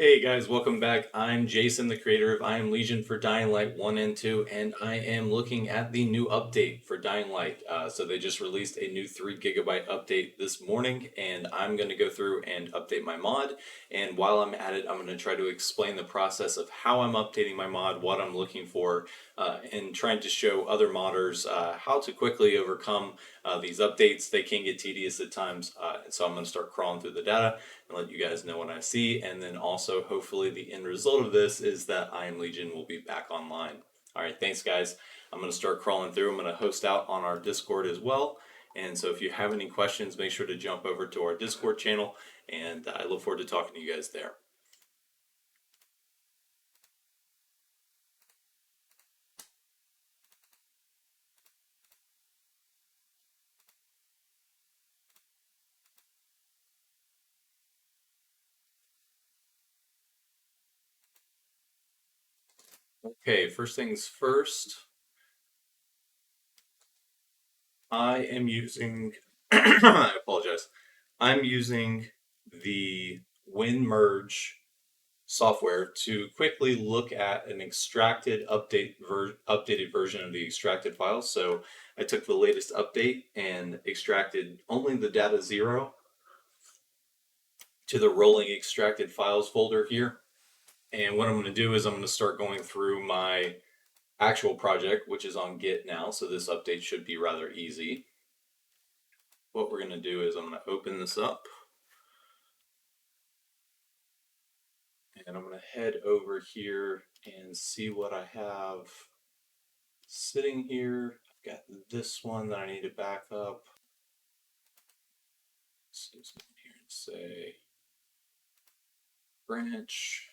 Hey guys, welcome back. I'm Jason, the creator of I Am Legion for Dying Light 1 and 2, and I am looking at the new update for Dying Light. So they just released a new 3 gigabyte update this morning, and I'm going to go through and update my mod. And while I'm at it, I'm going to try to explain the process of how I'm updating my mod, what I'm looking for, and trying to show other modders how to quickly overcome these updates. They can get tedious at times, so I'm going to start crawling through the data and let you guys know what I see. And then also, hopefully, the end result of this is that I Am Legion will be back online. All right, thanks, guys. I'm going to start crawling through. I'm going to host out on our Discord as well. And so if you have any questions, make sure to jump over to our Discord channel. And I look forward to talking to you guys there. Okay, first things first, I am using, I apologize, I'm using the WinMerge software to quickly look at an updated version of the extracted files. So I took the latest update and extracted only the data 0 to the rolling extracted files folder here. And what I'm going to do is I'm going to start going through my actual project, which is on Git now. So this update should be rather easy. What we're going to do is I'm going to open this up. And I'm going to head over here and see what I have sitting here. I've got this one that I need to back up. So let's go here and say branch.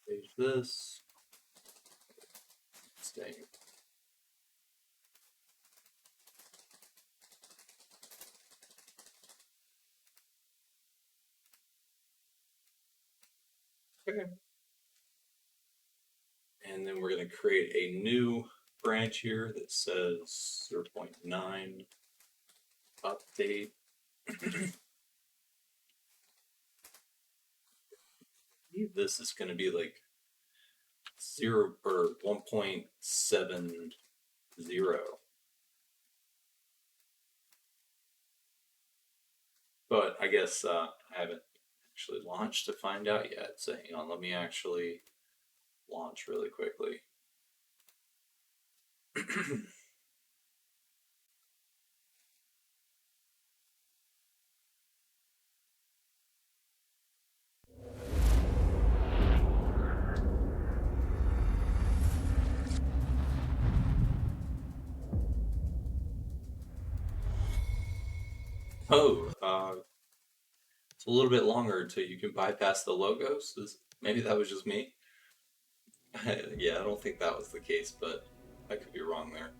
Save this. Stay. Okay. And then we're going to create a new branch here that says 0.9 update. This is going to be like 0 or 1.70. But I guess I haven't actually launched to find out yet. So hang on, let me actually launch really quickly. Oh, it's a little bit longer until you can bypass the logos. Maybe that was just me. Yeah, I don't think that was the case, but I could be wrong there.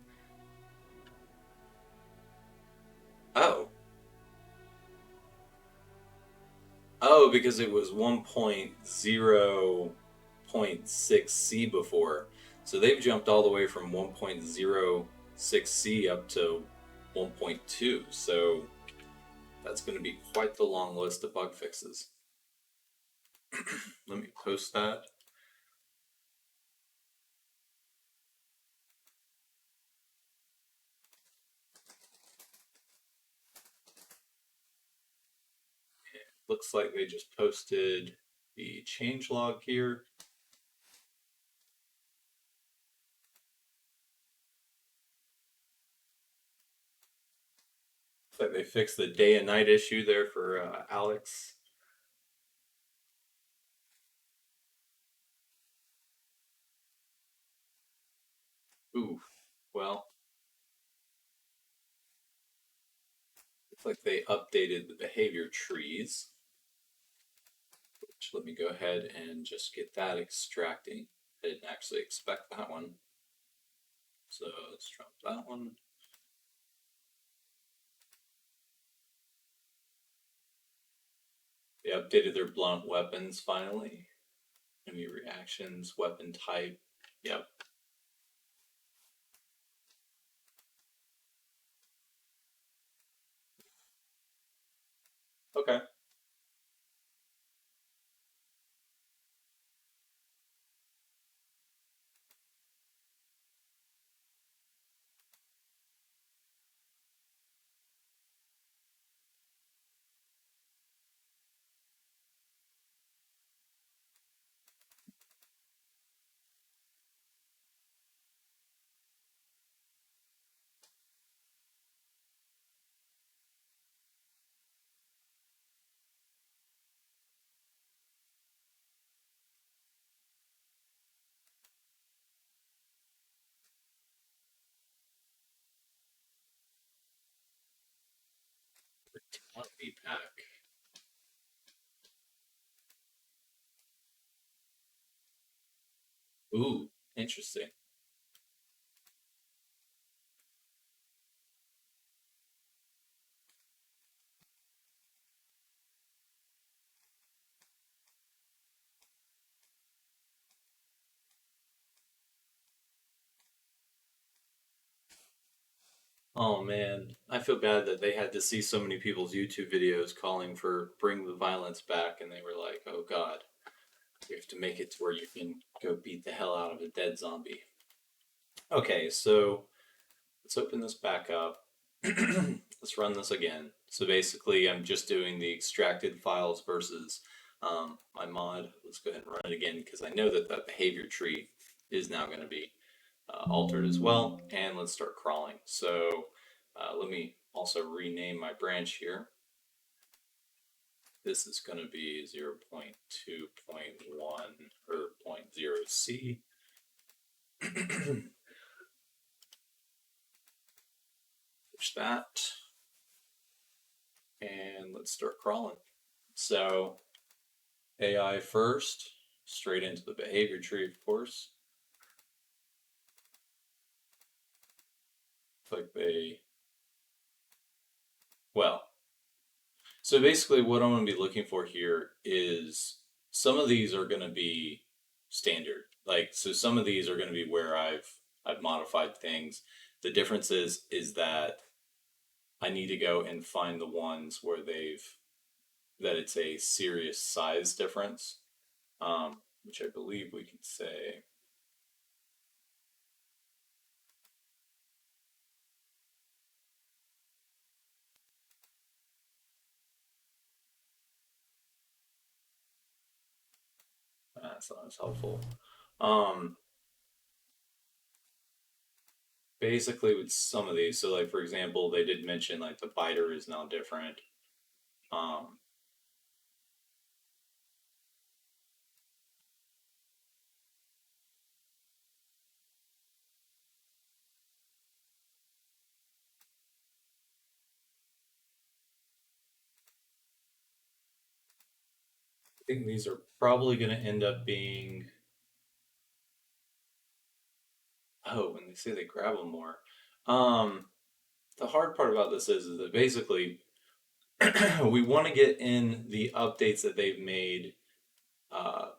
Oh. Oh, because it was 1.0.6C before. So they've jumped all the way from 1.06C up to 1.2. So that's going to be quite the long list of bug fixes. Let me post that. Looks like they just posted the changelog here. Looks like they fixed the day and night issue there for Alex. Ooh, well, looks like they updated the behavior trees. Which, let me go ahead and just get that extracting. I didn't actually expect that one. So let's drop that one. They updated their blunt weapons finally. Enemy reactions, weapon type. Yep. Be pack. Ooh, interesting. Oh man, I feel bad that they had to see so many people's YouTube videos calling for bring the violence back, and they were like, "Oh God, we have to make it to where you can go beat the hell out of a dead zombie." Okay, so let's open this back up. Let's run this again. So basically, I'm just doing the extracted files versus my mod. Let's go ahead and run it again because I know that that behavior tree is now going to be altered as well. And let's start crawling. So let me also rename my branch here. This is going to be 0.2.1 or zero point 0.0C. Push that. And let's start crawling. So AI first, straight into the behavior tree, of course. Like well, so basically what I'm going to be looking for here is some of these are going to be standard. Like, so some of these are going to be where I've modified things. The difference is that I need to go and find the ones where that it's a serious size difference, which I believe we can say. That's not as helpful. Um, Basically, with some of these, so like for example, they did mention like the biter is now different. Um, I think these are probably going to end up being. Oh, when they say they grab them more. Um, the hard part about this is that basically we want to get in the updates that they've made uh,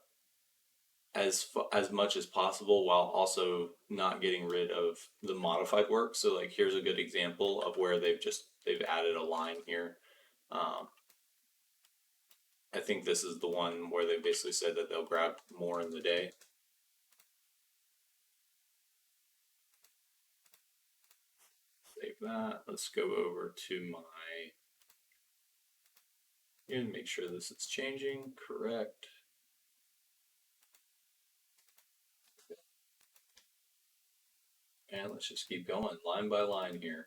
as much as possible while also not getting rid of the modified work. So like here's a good example of where they've added a line here. Um, I think this is the one where they basically said that they'll grab more in the day. Save that. Let's go over to my and make sure this is changing. Correct. And let's just keep going line by line here.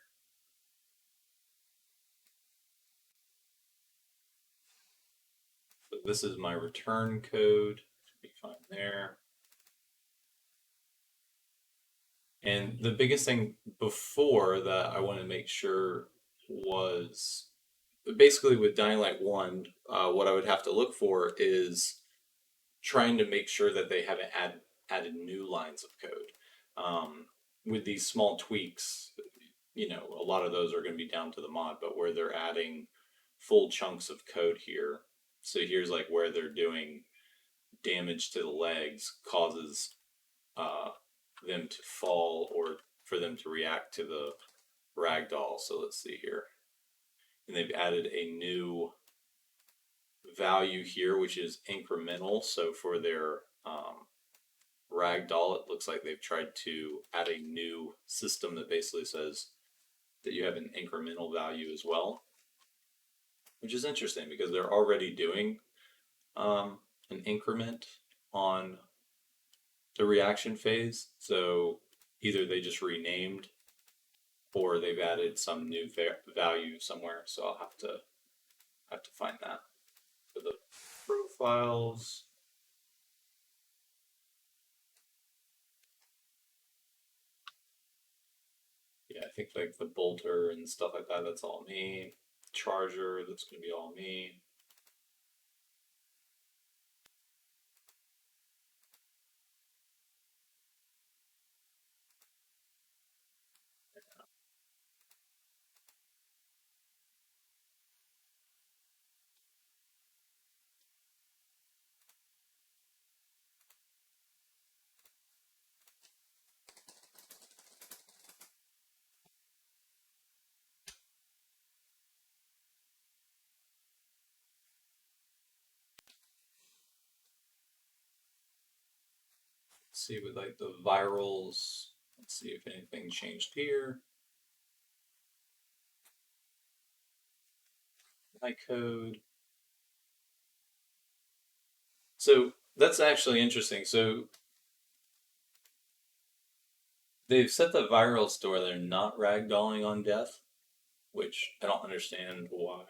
So this is my return code. Should be fine there. And the biggest thing before that I want to make sure was basically with Dying Light 1, what I would have to look for is trying to make sure that they haven't added new lines of code. With these small tweaks, a lot of those are going to be down to the mod, but where they're adding full chunks of code here. So here's like where they're doing damage to the legs causes uh, them to fall or for them to react to the ragdoll. So let's see here. And they've added a new value here, which is incremental. So for their ragdoll, it looks like they've tried to add a new system that basically says that you have an incremental value as well, which is interesting because they're already doing an increment on the reaction phase. So either they just renamed or they've added some new value somewhere. So I'll have to find that for the profiles. Yeah, I think like the bolter and stuff like that. That's all me. charger. That's going to be all me. Let's see with like the virals. Let's see if anything changed here. My code. So that's actually interesting. So they've set the viral store. They're not ragdolling on death, which I don't understand why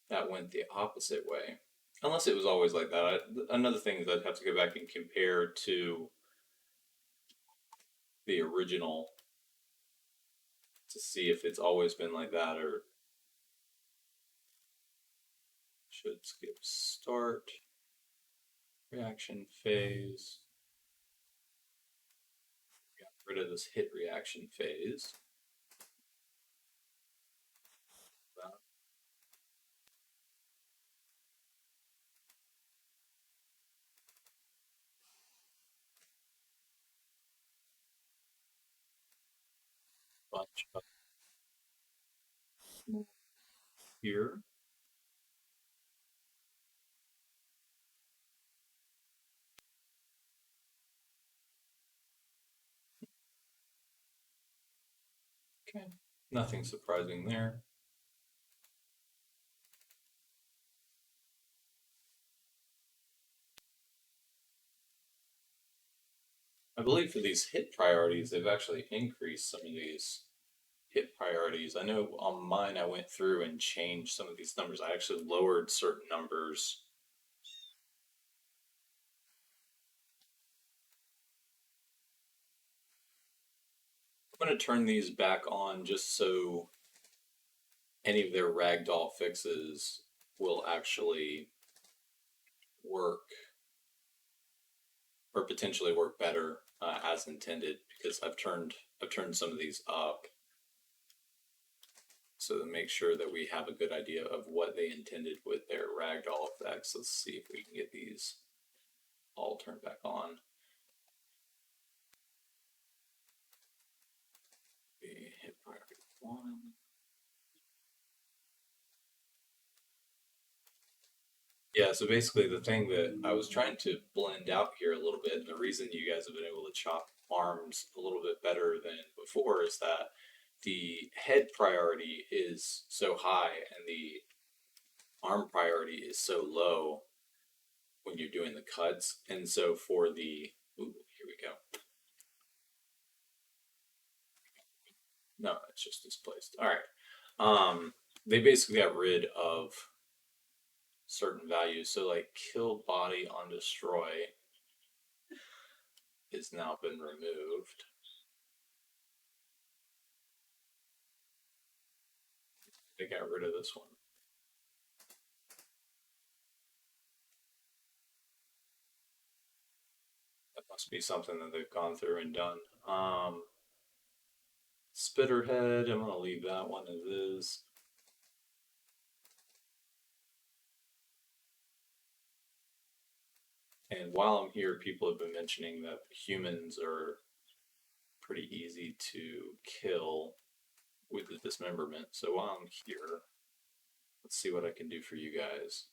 that went the opposite way. Unless it was always like that. Another thing is I'd have to go back and compare to the original to see if it's always been like that or should skip start, reaction phase. Got rid of this hit reaction phase. Bunch up here. Okay, nothing surprising there. I believe for these hit priorities, they've actually increased some of these hit priorities. I know on mine, I went through and changed some of these numbers. I actually lowered certain numbers. I'm going to turn these back on just so any of their ragdoll fixes will actually work or potentially work better as intended because I've turned some of these up so to make sure that we have a good idea of what they intended with their ragdoll effects. Let's see if we can get these all turned back on. We hit priority 1. Yeah, so basically the thing that I was trying to blend out here a little bit, and the reason you guys have been able to chop arms a little bit better than before is that the head priority is so high and the arm priority is so low when you're doing the cuts. And so for the, ooh, here we go. No, it's just displaced. All right. They basically got rid of certain values. So like kill body on destroy has now been removed. They got rid of this one. That must be something that they've gone through and done. Spitterhead, I'm gonna leave that one as is. And while I'm here, people have been mentioning that humans are pretty easy to kill with the dismemberment. So while I'm here, let's see what I can do for you guys.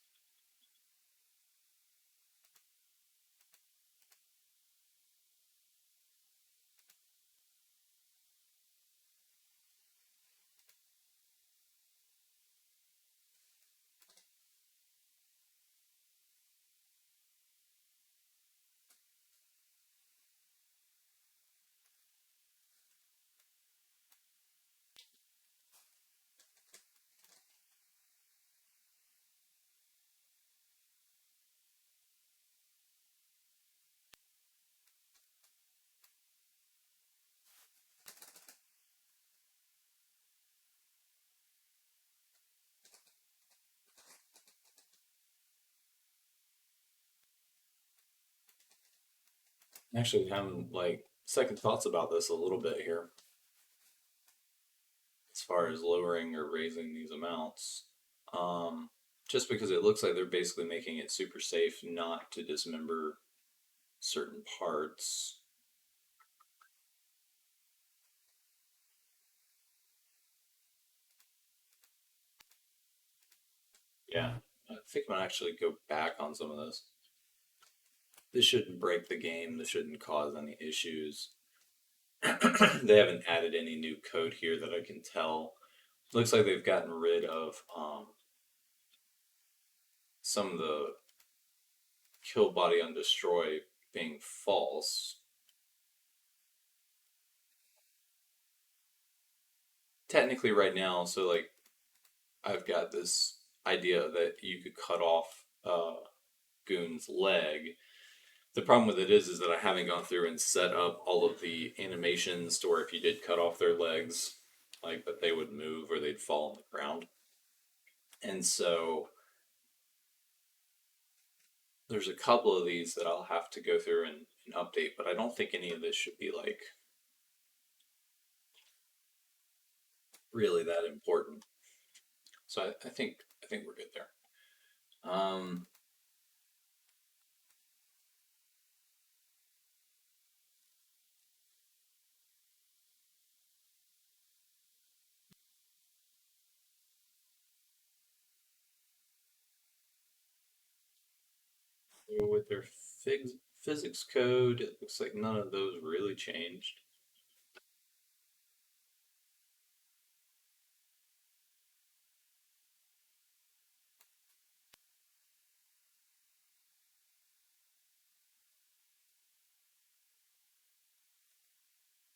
Actually, having like second thoughts about this a little bit here, as far as lowering or raising these amounts. Um, just because it looks like they're basically making it super safe not to dismember certain parts. Yeah, I think I'm gonna actually go back on some of this. This shouldn't break the game. This shouldn't cause any issues. They haven't added any new code here that I can tell. Looks like they've gotten rid of some of the kill body on destroy being false. Technically, right now, so like I've got this idea that you could cut off Goon's leg. The problem with it is that I haven't gone through and set up all of the animations to where if you did cut off their legs, like that they would move or they'd fall on the ground. And so there's a couple of these that I'll have to go through and update, but I don't think any of this should be like really that important. So I think we're good there. Um, with their physics code, it looks like none of those really changed.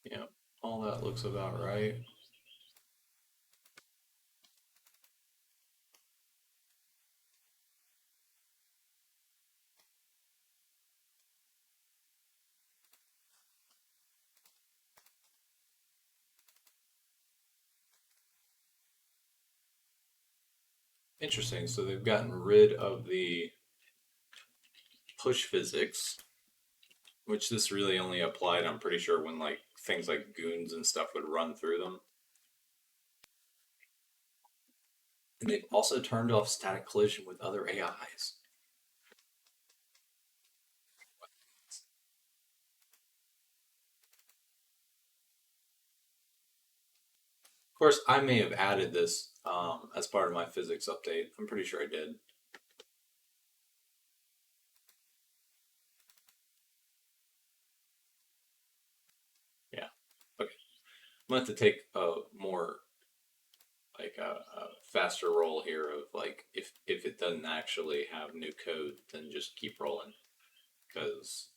Yeah, all that looks about right. Interesting. So they've gotten rid of the push physics, which this really only applied, I'm pretty sure, when like things like goons and stuff would run through them. And they've also turned off static collision with other AIs. Of course, I may have added this as part of my physics update. I'm pretty sure I did. Yeah. Okay. I'm going to have to take a more like a faster roll here of like if it doesn't actually have new code, then just keep rolling because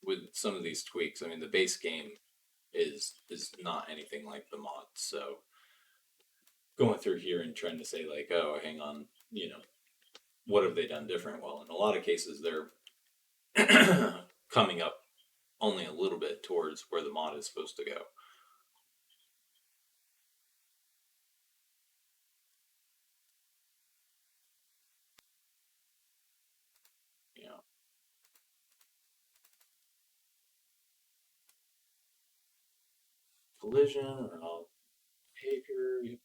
with some of these tweaks, I mean the base game is not anything like the mod. So going through here and trying to say like, oh, hang on, what have they done different? Well, in a lot of cases, they're coming up only a little bit towards where the mod is supposed to go. You know, collision or behavior.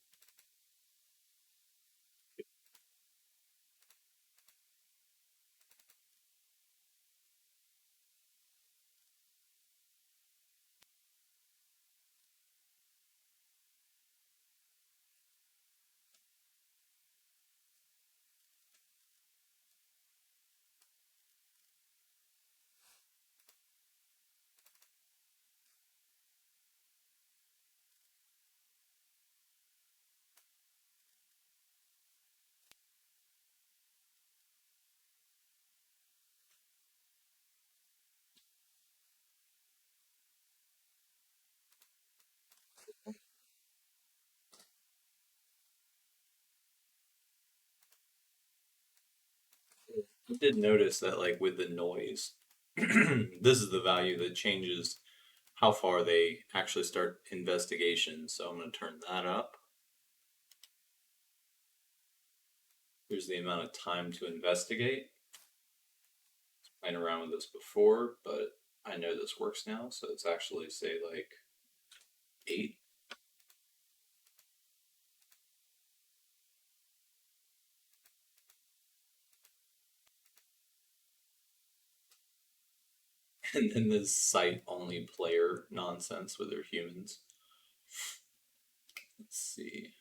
I did notice that like with the noise, this is the value that changes how far they actually start investigation. So I'm going to turn that up. Here's the amount of time to investigate. playing around with this before, but I know this works now, so it's actually say like 8. And then this site only player nonsense with their humans. Let's see.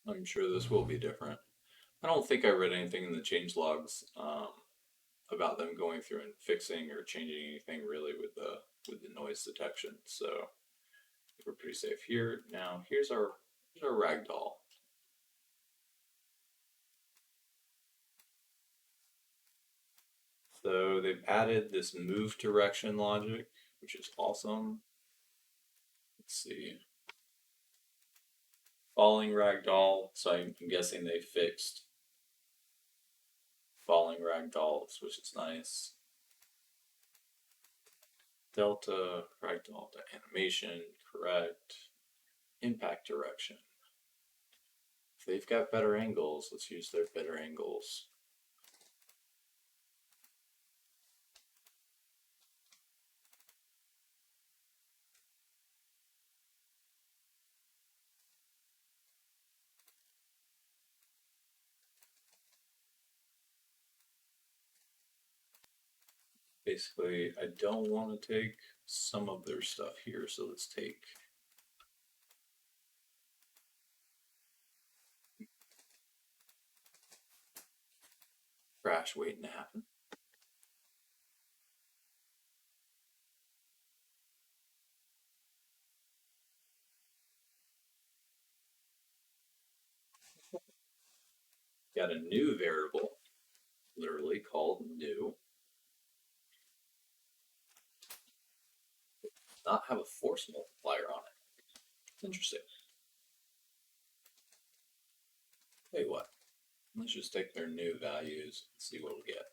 I'm sure this will be different. I don't think I read anything in the change logs about them going through and fixing or changing anything really with the noise detection. So we're pretty safe here. Now here's our ragdoll. So they've added this move direction logic, which is awesome. Let's see. Falling ragdoll. So I'm guessing they fixed falling ragdolls, which is nice. Delta ragdoll to animation, correct. Impact direction. If they've got better angles, let's use their better angles. Basically, I don't want to take some of their stuff here, so let's take crash waiting to happen. Got a new variable, literally called new. Not have a force multiplier on it. Interesting. Wait, what? Let's just take their new values and see what we get.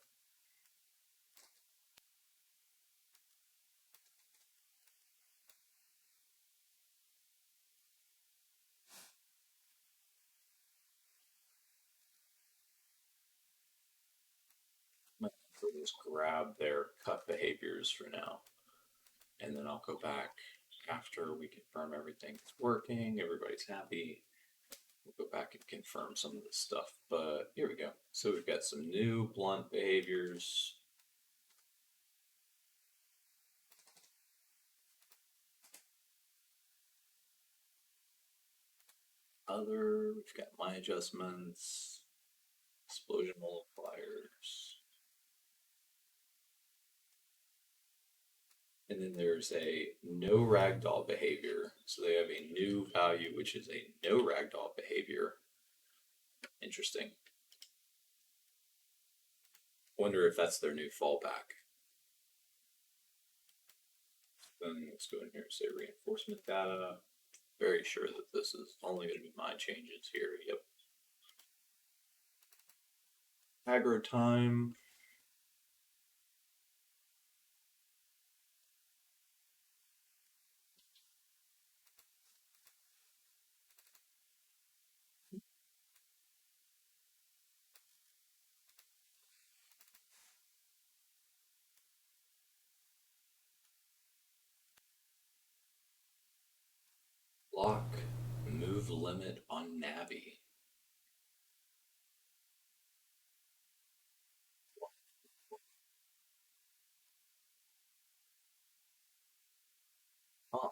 So just grab their cut behaviors for now, and then I'll go back after we confirm everything's working, everybody's happy. We'll go back and confirm some of this stuff, but here we go. So we've got some new blunt behaviors. We've got my adjustments, explosion multipliers. And then there's a no ragdoll behavior. So they have a new value, which is a no ragdoll behavior. Interesting. Wonder if that's their new fallback. Then let's go in here and say reinforcement data. Very sure that this is only going to be my changes here. Yep. Aggro time. Block move limit on Navi. Huh.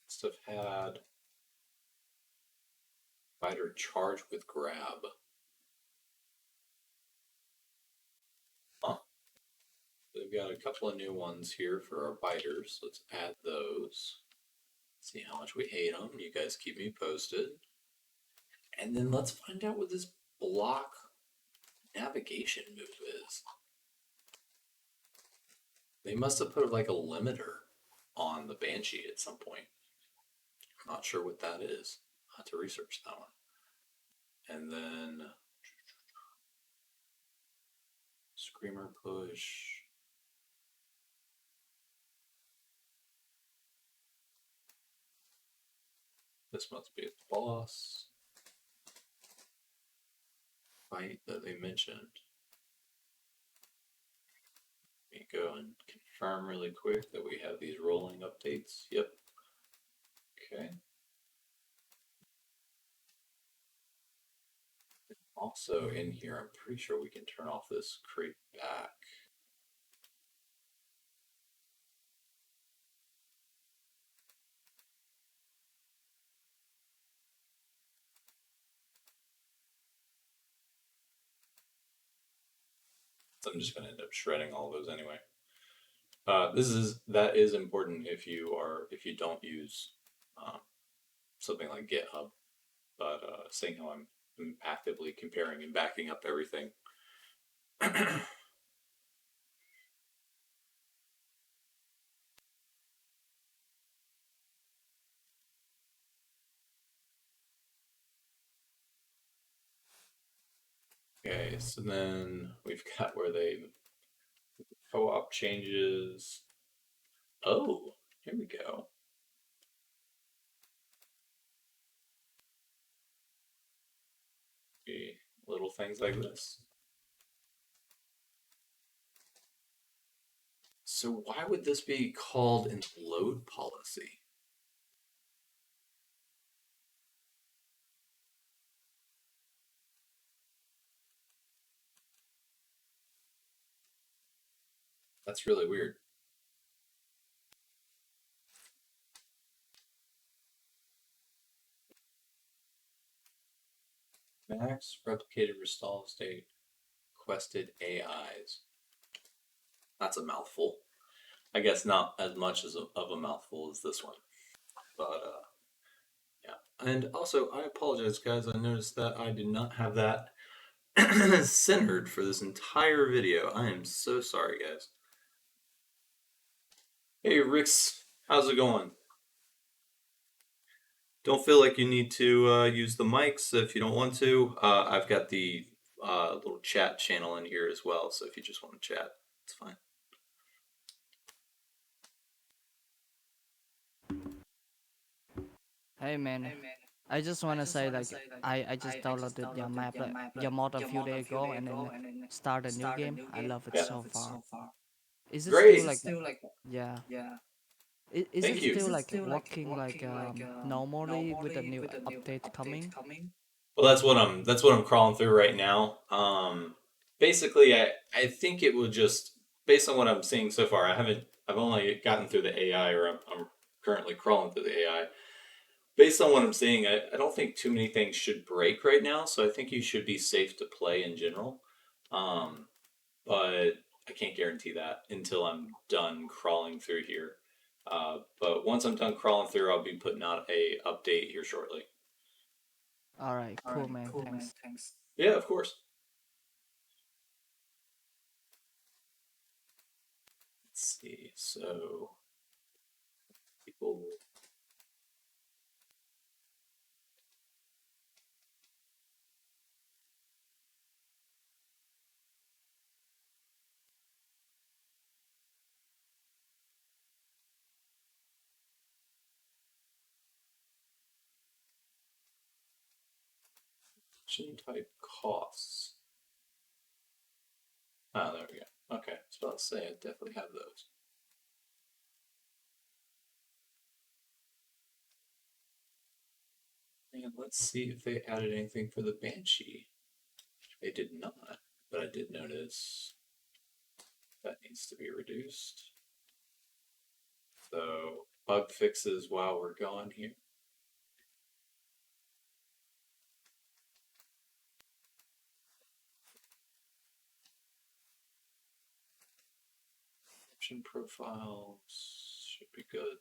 Must have had fighter charge with grab. Huh. They've got a couple of new ones here for our biters. Let's add those. See how much we hate them. You guys keep me posted. And then let's find out what this block navigation move is. They must have put like a limiter on the Banshee at some point. I'm not sure what that is. I'll have to research that one. And then Screamer push. This must be a boss fight that they mentioned. Let me go and confirm really quick that we have these rolling updates. Yep. Okay. Also in here, I'm pretty sure we can turn off this creep back. So I'm just going to end up shredding all those anyway. That is important if you don't use something like GitHub. But seeing how I'm actively comparing and backing up everything. Okay, so then we've got where they co-op changes. Oh, here we go. Okay, little things like this. So why would this be called an load policy? That's really weird. Max replicated restall state quested AIs. That's a mouthful. I guess not as much of a mouthful as this one, but yeah. And also, I apologize, guys. I noticed that I did not have that centered for this entire video. I am so sorry, guys. Hey, Rix, how's it going? Don't feel like you need to use the mics if you don't want to. I've got the little chat channel in here as well, so if you just want to chat, it's fine. Hey man, I just wanna say like I just downloaded your map your mod a few days ago and then start a new game. I love it Yeah. so far. Is it still Great. like yeah? Is it Thank you. still like working like normally with a new update coming? Well, that's what I'm crawling through right now. Basically, I think it will just based on what I'm seeing so far. I've only gotten through the AI, or I'm currently crawling through the AI. Based on what I'm seeing, I don't think too many things should break right now. So I think you should be safe to play in general. Um, but I can't guarantee that until I'm done crawling through here. But once I'm done crawling through, I'll be putting out a update here shortly. All right, cool man. Thanks. Yeah, of course. Let's see. So people action type costs. Ah, there we go. Okay, I was about to say I definitely have those. And let's see if they added anything for the Banshee. They did not, but I did notice that needs to be reduced. So bug fixes while we're gone here. Option profiles should be good.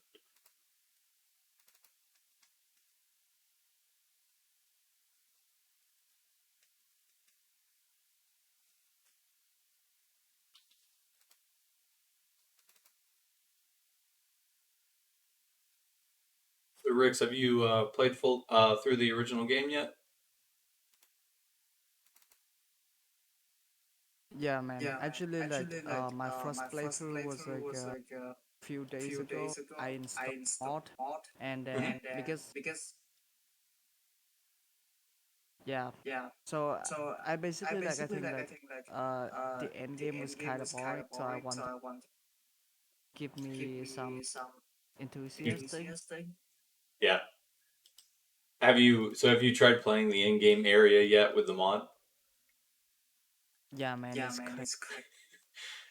Rix, have you played full through the original game yet? Yeah, man. Actually, my first playthrough was like a few days ago. I installed mod, and Hmm. then because yeah, so I basically I think uh the end game was kind of boring, so I want to give me some enthusiastic. Yeah. Have you tried playing the in-game area yet with the mod? Yeah, man, it's crazy.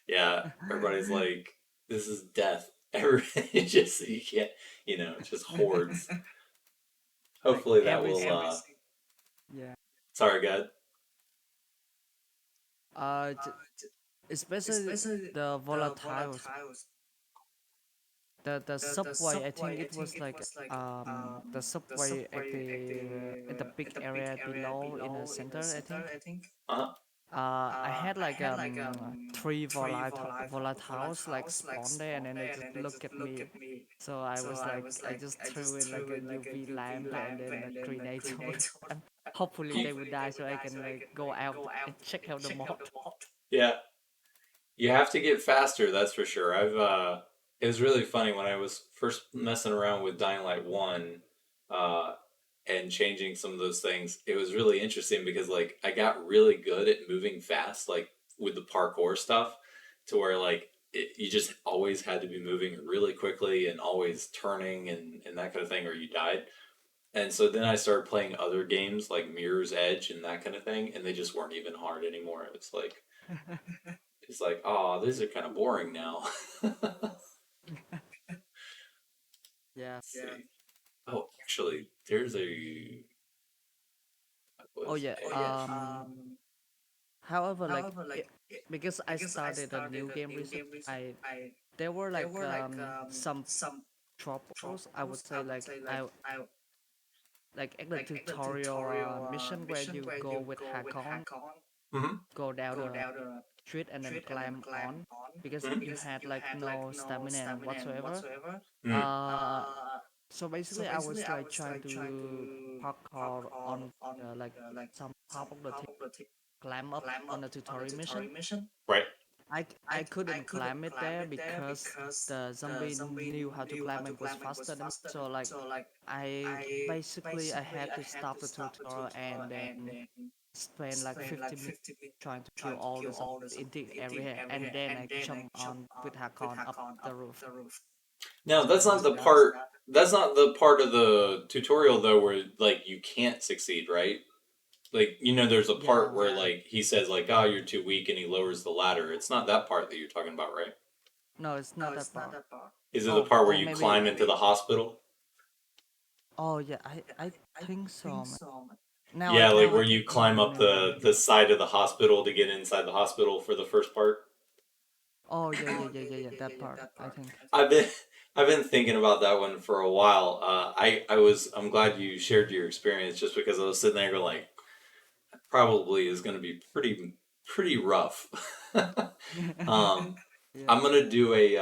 Yeah, everybody's like, this is death. Everybody just you can't, it's just hordes. Like Hopefully that every will. yeah. Sorry, God. J- especially the volatiles, the subway. I think it was like the subway at the big area below in the center. I think. Uh-huh. I had like three volatiles like spawn there, and then they just look at me. So I was like, I just threw in like a UV lamp and then a grenade to them. Hopefully You, they would die, so I can like go out and check out the mod. yeah, you have to get faster. That's for sure. It was really funny when I was first messing around with Dying Light 1, uh, and changing some of those things. It was really interesting because like I got really good at moving fast, like with the parkour stuff, to where like you just always had to be moving really quickly and always turning and that kind of thing, or you died. And so then I started playing other games like Mirror's Edge and that kind of thing, and they just weren't even hard anymore. It's like, oh, these are kind of boring now. Yeah. Let's see. Oh, actually, there's a Oh was yeah. However, because I started a new game recently, I there were like some troubles. I would say like at the tutorial mission where you go with Hakon, hmm go down the street and then climb on because you had like no stamina and whatsoever. Mm. Uh, so basically I was like trying to parkour on like some top of the thing, climb up on the tutorial mission. Right. I couldn't climb it there because the zombie knew how to climb and was faster than me. So like I had to stop the tutorial and then spend like 50 minutes trying to kill all the zombies in the area, and then I jump on with Hakon up the roof. Now So that's it not was the kind of part. That's not the part of the tutorial though, where like you can't succeed, right? Like there's a part yeah. where like he says like, "Oh, you're too weak," and he lowers the ladder. It's not that part that you're talking about, right? No, it's not that part. Is it the part where Oh, you maybe. climb into the hospital? Oh yeah, I think so, man. Now I Yeah, like where cannot you climb up remember. the side of the hospital to get inside the hospital for the first part. Oh yeah. That part, I think. I've been I've been thinking about that one for a while. I'm glad you shared your experience just because I was sitting there going like probably is going to be pretty rough. um, Yeah. I'm gonna do a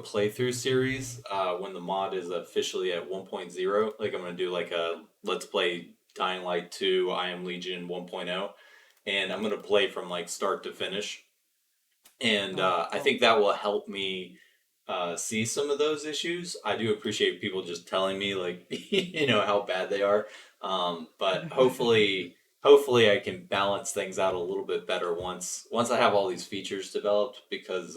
playthrough series when the mod is officially at 1.0. Like I'm gonna do like a let's play Dying Light 2 I Am Legion 1.0, and I'm gonna play from like start to finish. And Oh, I think that will help me see some of those issues. I do appreciate people just telling me like how bad they are, but hopefully I can balance things out a little bit better once I have all these features developed because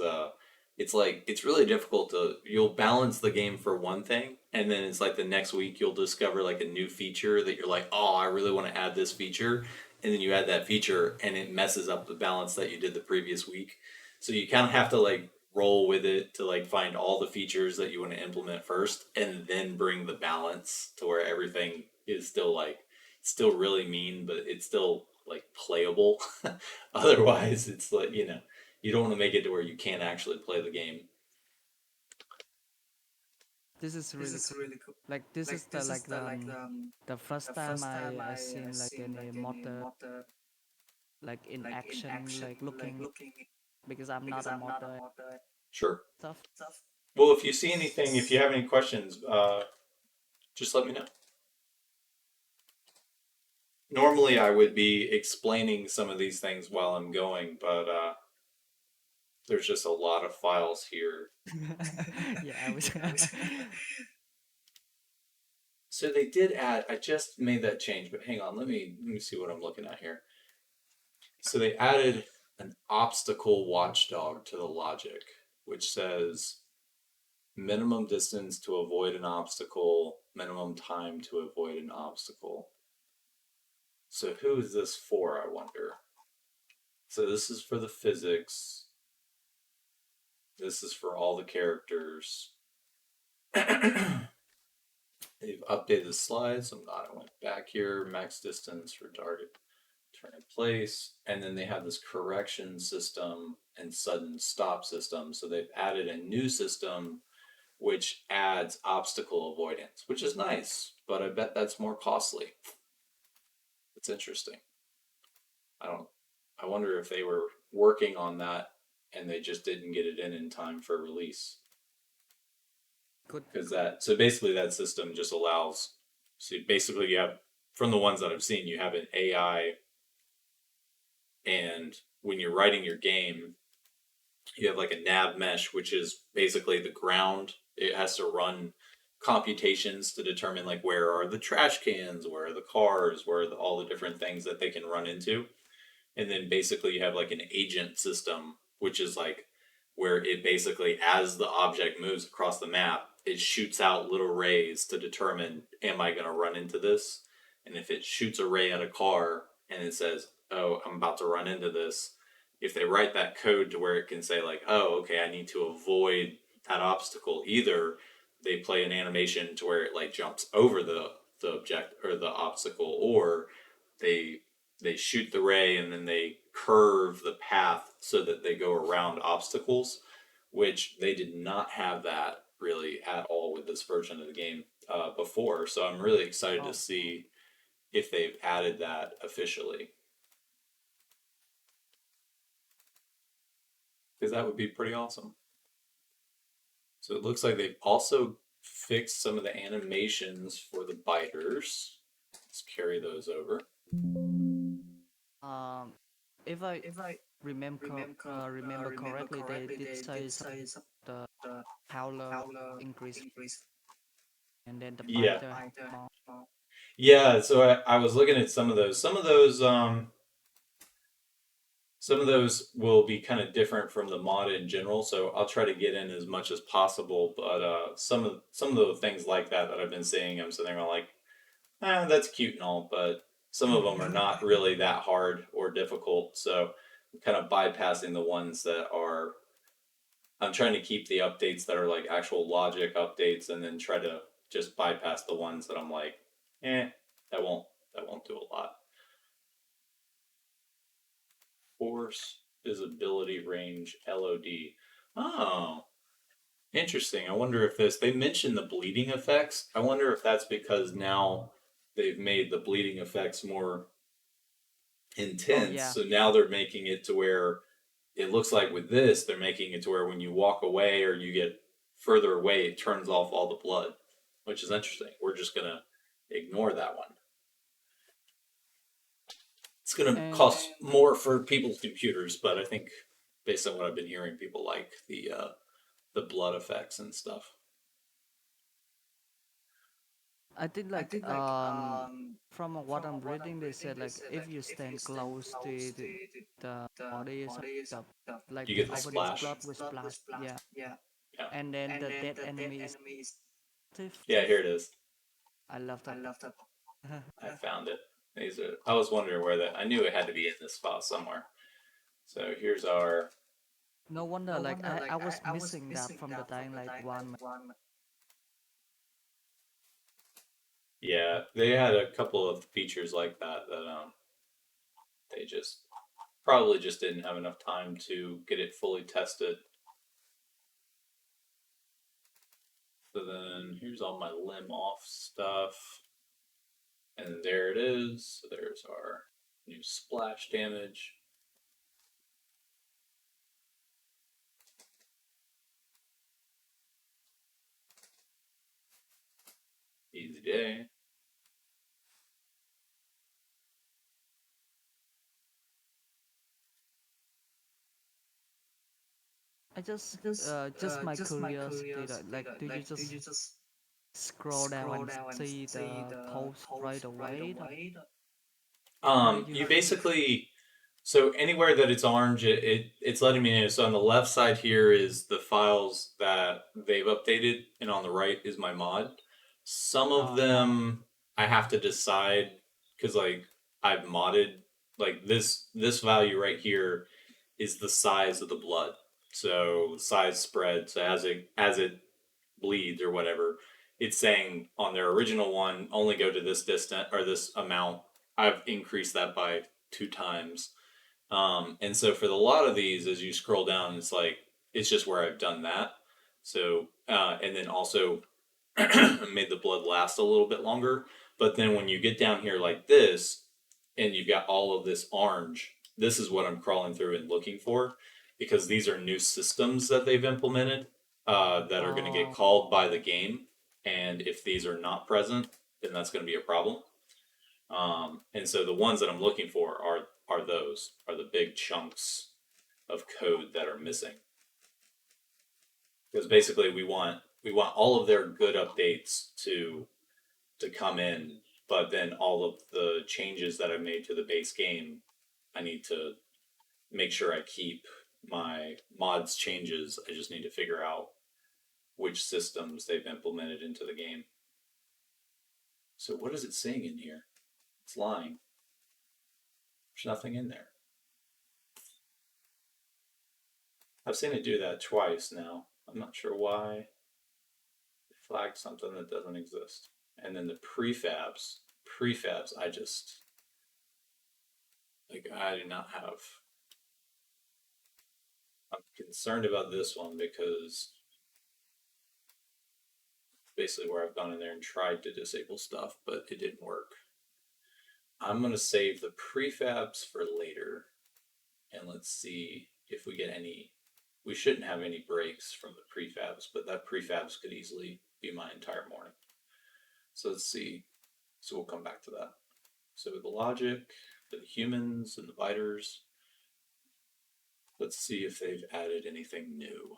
it's like it's really difficult to you'll balance the game for one thing and then it's like the next week you'll discover like a new feature that you're like, oh, I really want to add this feature, and then you add that feature and it messes up the balance that you did the previous week. So you kind of have to like roll with it to like find all the features that you want to implement first and then bring the balance to where everything is still like still really mean but it's still like playable. Otherwise it's like you don't want to make it to where you can't actually play the game. this is really cool. Like this is the first time I seen like any modder like in action, like looking, because I'm not a modder and Sure. stuff. Well, if you see anything, if you have any questions, just let me know. Normally, I would be explaining some of these things while I'm going, but there's just a lot of files here. Yeah, I was. So they did add. I just made that change, but hang on. Let me see what I'm looking at here. So they added an obstacle watchdog to the logic, which says minimum distance to avoid an obstacle, minimum time to avoid an obstacle. So who is this for, I wonder? So this is for the physics. This is for all the characters. They've updated the slides. So I'm glad I went back here. Max distance for target turn in place. And then they have this correction system and sudden stop system. So they've added a new system which adds obstacle avoidance, which is nice, but I bet that's more costly. It's interesting. I don't. I wonder if they were working on that and they just didn't get it in time for release. Could Because that so basically that system just allows. So basically you have from the ones that I've seen, you have an AI, and when you're writing your game, you have like a nav mesh, which is basically the ground. It has to run computations to determine like where are the trash cans, where are the cars, where are all the different things that they can run into. And then basically you have like an agent system, which is like where it basically, as the object moves across the map, it shoots out little rays to determine, am I going to run into this? And if it shoots a ray at a car and it says, oh, I'm about to run into this, if they write that code to where it can say like, oh, okay, I need to avoid that obstacle, either they play an animation to where it like jumps over the object or the obstacle, or they they shoot the ray and then they curve the path so that they go around obstacles, which they did not have that really at all with this version of the game before. So I'm really excited to oh, see if they've added that officially, because that would be pretty awesome. So it looks like they've also fixed some of the animations for the biters. Let's carry those over. um, if I remember correctly, they did say something the howler increase and then the Yeah. biter more. Yeah, so I was looking at some of those. Some of those will be kind of different from the mod in general, so I'll try to get in as much as possible. But some of the things like that I've been seeing, I'm sitting there like, that's cute and all, but some of them are not really that hard or difficult. So I'm kind of bypassing the ones that are. I'm trying to keep the updates that are like actual logic updates, and then try to just bypass the ones that I'm like, that won't do a lot. Force visibility range LOD. Oh, interesting. I wonder if they mentioned the bleeding effects. I wonder if that's because now they've made the bleeding effects more Oh intense. yeah, So now they're making it to where it looks like with this, they're making it to where when you walk away or you get further away, it turns off all the blood, which is interesting. We're just going to ignore that one. It's going to and cost more for people's computers, but I think based on what I've been hearing, people like the blood effects and stuff. I think from what I'm reading, they said like if you stand close to the body or something, like You get the over the splash. blood will splash. Yeah, Yeah. and then the dead enemy is active. Yeah, here it is. I love that. I found it. I was wondering where that. I knew it had to be in this file somewhere. So here's our. No wonder, like I was missing that from the Dying Light 1. Yeah, they had a couple of features like that they just probably just didn't have enough time to get it fully tested. So then here's all my limb off stuff. And there it is. So there's our new splash damage. Easy day. I just my curiosity, like, do you just scroll down and see the post right away? Or you You have basically so anywhere that it's orange, it's letting me know. So on the left side here is the files that they've updated, and on the right is my mod. Some of oh them I have to decide because like I've modded like this value right here is the size of the blood. So size spread. So as it bleeds or whatever, it's saying on their original one only go to this distant or this amount. I've increased that by 2 times. And so for a lot of these, as you scroll down, it's like it's just where I've done that. So and then also made the blood last a little bit longer. But then when you get down here like this, and you've got all of this orange, this is what I'm crawling through and looking for, because these are new systems that they've implemented that are going to get oh called by the game. And if these are not present, then that's going to be a problem. And so the ones that I'm looking for are those are the big chunks of code that are missing, because basically we want all of their good updates to come in, but then all of the changes that I've made to the base game, I need to make sure I keep my mods changes. I just need to figure out which systems they've implemented into the game. So what is it saying in here? It's lying. There's nothing in there. I've seen it do that twice now. I'm not sure why. It flagged something that doesn't exist. And then the prefabs, I just like I do not have. I'm concerned about this one because basically where I've gone in there and tried to disable stuff, but it didn't work. I'm going to save the prefabs for later, and let's see if we get any. We shouldn't have any breaks from the prefabs, but that prefabs could easily be my entire morning. So let's see. So we'll come back to that. So the logic, the humans, and the biters. Let's see if they've added anything new.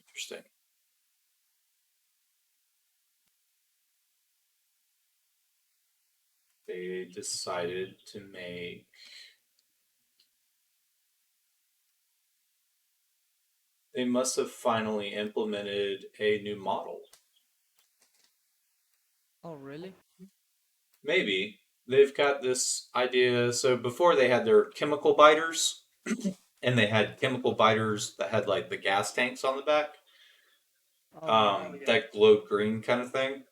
Interesting. They decided to make. They must have finally implemented a new model. oh really? Maybe. They've got this idea. So before they had their chemical biters, and they had chemical biters that had like the gas tanks on the back, Oh yeah. that glowed green kind of thing.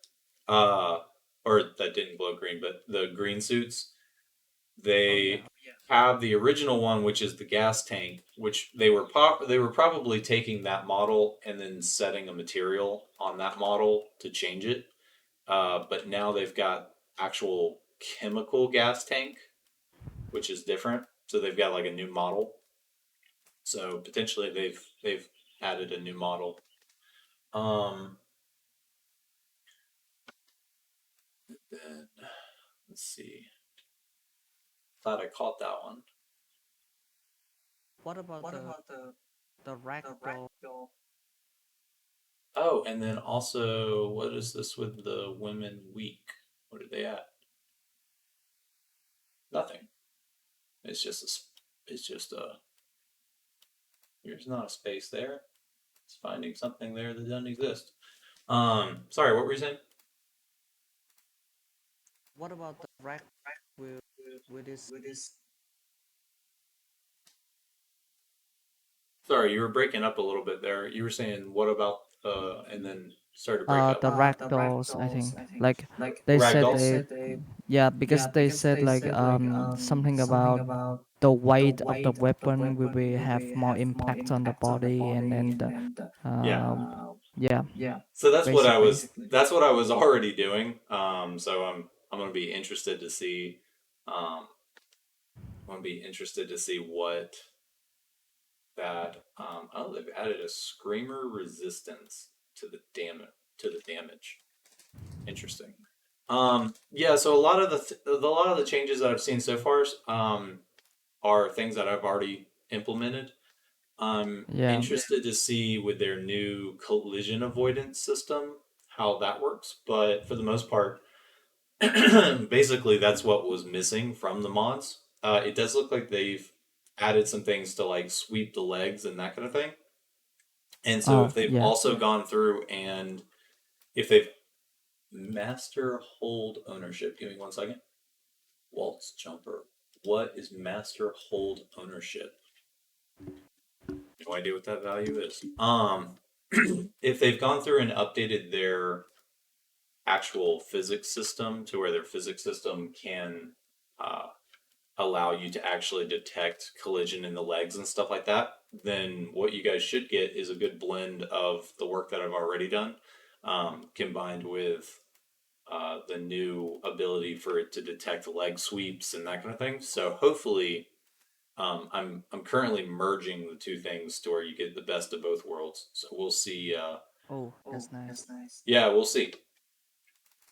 Uh, or that didn't glow green, but the green suits. Oh yeah. They have the original one, which is the gas tank, which they were probably taking that model and then setting a material on that model to change it. But now they've got actual chemical gas tank, which is different. So they've got like a new model. So potentially they've added a new model. Um, then let's see. Thought I caught that one. What about the ragdoll? Oh, and then also, what is this with the women week? What are they at? Nothing. It's just it's just a. There's not a space there. It's finding something there that doesn't exist. Sorry, what were you saying? What about the rag with this? Sorry, you were breaking up a little bit there. You were saying what about and then started to break up. The ragdolls, I think. Like they said Ragdoll. they, yeah, because they said like something about the weight of the weapon will have more impact on the body, and then the Yeah. yeah, So basically. that's what I was already doing. So I'm gonna be interested to see. I'm gonna be interested to see that oh, they've added a screamer resistance to the damage. Interesting. Yeah, so a lot of the changes that I've seen so far are things that I've already implemented. I'm Yeah. interested to see with their new collision avoidance system how that works, but for the most part, basically that's what was missing from the mods. It does look like they've added some things to like sweep the legs and that kind of thing. And so Oh if they've yeah. also gone through and if they've master hold ownership, give me 1 second. Waltz jumper. What is master hold ownership? No idea what that value is. If they've gone through and updated their actual physics system to where their physics system can uh, allow you to actually detect collision in the legs and stuff like that, then what you guys should get is a good blend of the work that I've already done, combined with the new ability for it to detect leg sweeps and that kind of thing. So hopefully, I'm currently merging the two things to where you get the best of both worlds. So we'll see. Oh, that's nice. Yeah, we'll see.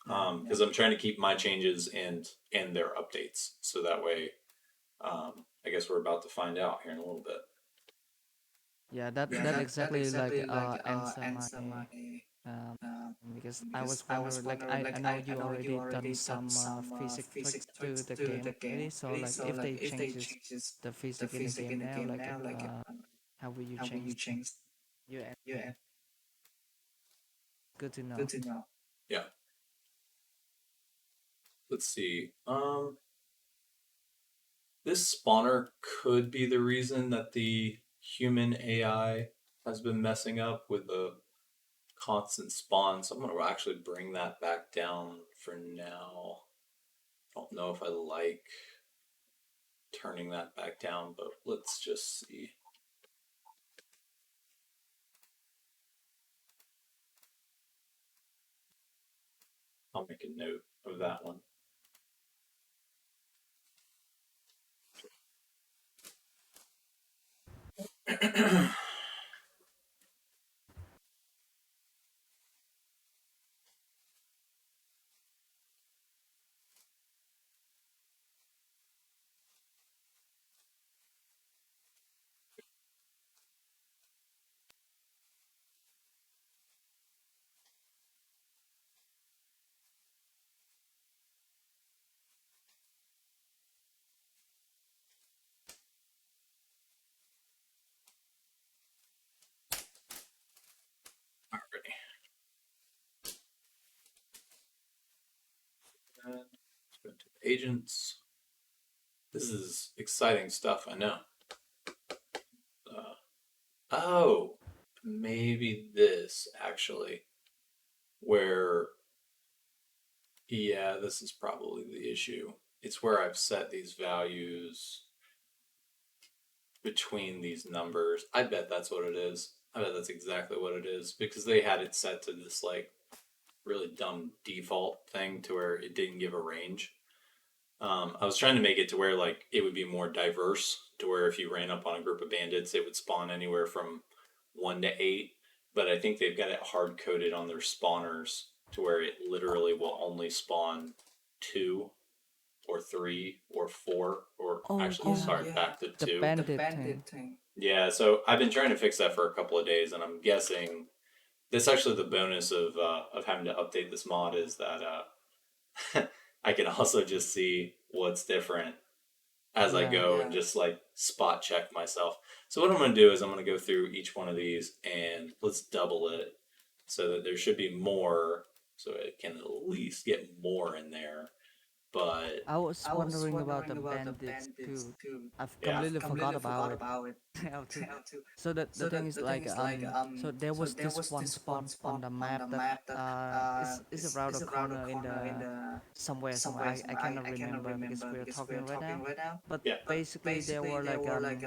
Yeah. Because I'm trying to keep my changes and their updates, so that way, I guess we're about to find out here in a little bit. Yeah, that exactly like answer my um because I was wondering like I know you already done some physics tricks to the game already, so like if they changes the physics in the game now, like how will you change? Yeah, good to know. Yeah. Let's see. This spawner could be the reason that the human AI has been messing up with the constant spawn. So I'm gonna actually bring that back down for now. I don't know if I like turning that back down, but let's just see. I'll make a note of that one. Alrighty. And let's go to the agents. This is exciting stuff, I know. Oh, maybe this actually, where, yeah, this is probably the issue. It's where I've set these values between these numbers. I bet that's what it is. I bet that's exactly what it is because they had it set to this like really dumb default thing to where it didn't give a range. I was trying to make it to where like it would be more diverse, to where if you ran up on a group of bandits, it would spawn anywhere from 1 to 8. But I think they've got it hard coded on their spawners to where it literally will only spawn 2 or 3 or 4, or Oh actually, yeah, sorry, back to the 2. bandit thing. Yeah, so I've been trying to fix that for a couple of days, and I'm guessing that's actually the bonus of having to update this mod is that I can also just see what's different as I Yeah. go and just like spot check myself. So what I'm going to do is I'm going to go through each one of these and let's double it so that there should be more, so it can at least get more in there. But I was wondering about the bandits too. I've yeah, completely forgot about it. How to. So the thing is like so there was this one spot on the map that is around the corner in the somewhere I cannot remember because we're talking right now. But yeah, basically there were like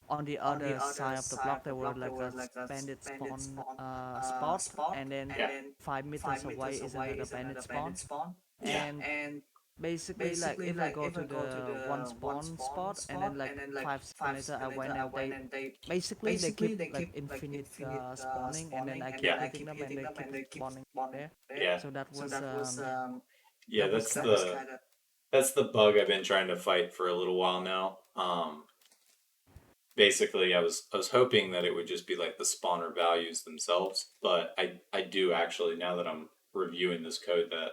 on the other side of the block there were like a bandit spawn spot, and then yeah. 5 meters away is another bandit spawn, Yeah. and basically like if I go to the one spawn spot and then like 5 seconds later I went and they basically they keep like infinite spawning and then I keep Yeah. hitting them and they keep spawning there. Yeah. So Yeah, that was that's kind of the bug I've been trying to fight for a little while now. Basically I was hoping that it would just be like the spawner values themselves, but I do actually, now that I'm reviewing this code that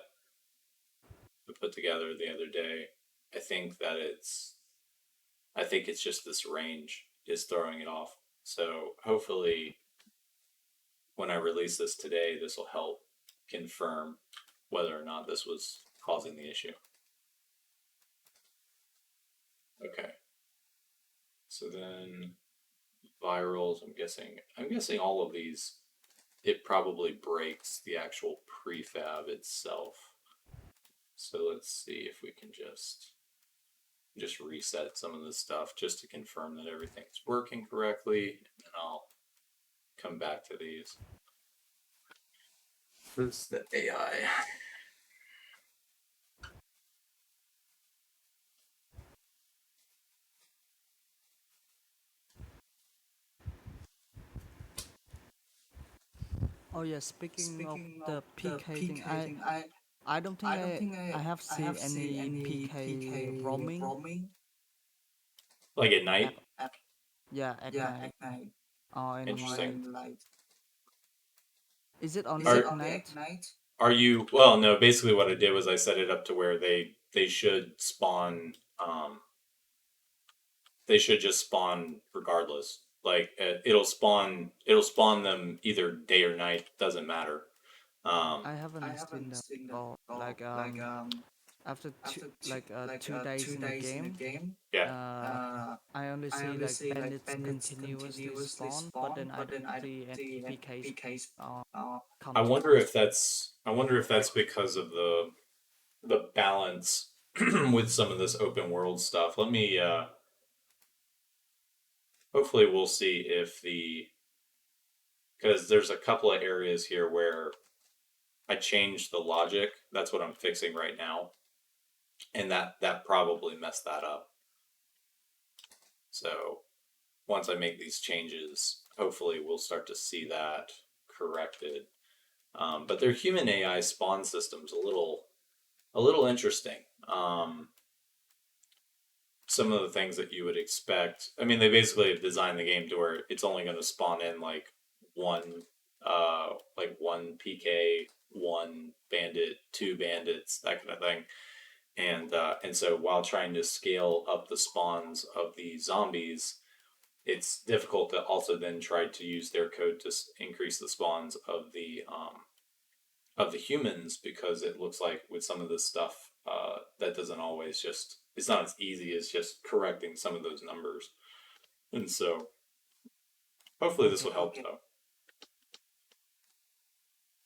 I put together the other day, I think that it's just this range is throwing it off. So hopefully when I release this today, this will help confirm whether or not this was causing the issue. Okay. So then virals, I'm guessing all of these, it probably breaks the actual prefab itself. So let's see if we can just reset some of this stuff just to confirm that everything's working correctly, and then I'll come back to these. This is the AI. oh yeah, speaking of the PK thing, I don't think I have seen any PK roaming Like at at night? yeah at night or in Interesting. like is it only Are at night? are you, well, no, basically what I did was I set it up to where they should spawn, they should just spawn regardless. Like it'll spawn them either day or night, doesn't matter. Um I haven't seen that before. Like after 2 days in the game, yeah. uh, I only see like bandits continuously spawn, but then I don't see any PKs constantly. I wonder if that's because of the balance with some of this open world stuff. Let me hopefully we'll see if the, because there's a couple of areas here where I changed the logic. That's what I'm fixing right now, and that probably messed that up. So once I make these changes, hopefully we'll start to see that corrected. But their human AI spawn system's a little interesting. Some of the things that you would expect. I mean, they basically have designed the game to where it's only going to spawn in one, one PK, one bandit, two bandits, that kind of thing. And so while trying to scale up the spawns of the zombies, it's difficult to also then try to use their code to increase the spawns of the humans, because it looks like with some of this stuff, that doesn't always just, it's not as easy as just correcting some of those numbers. And so hopefully this Okay. will help though.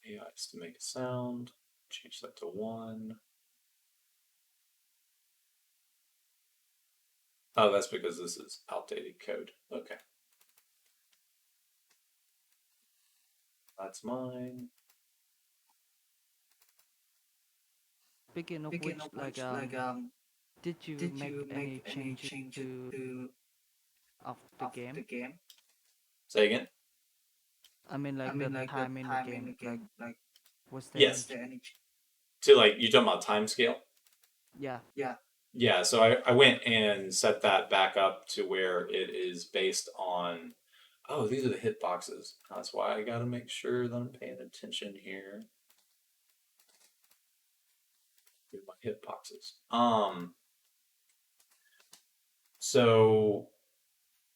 AI is to make a sound, change that to 1. Oh, that's because this is outdated code. Okay. That's mine. Speaking of which, like did you make any changes to of the game? Say again? I mean, like the time in the game. Like, was there any? Yes. To like, you talking about time scale? Yeah. Yeah, so I went and set that back up to where it is based on. Oh, these are the hitboxes. That's why I gotta make sure that I'm paying attention here. Here's my hitboxes. So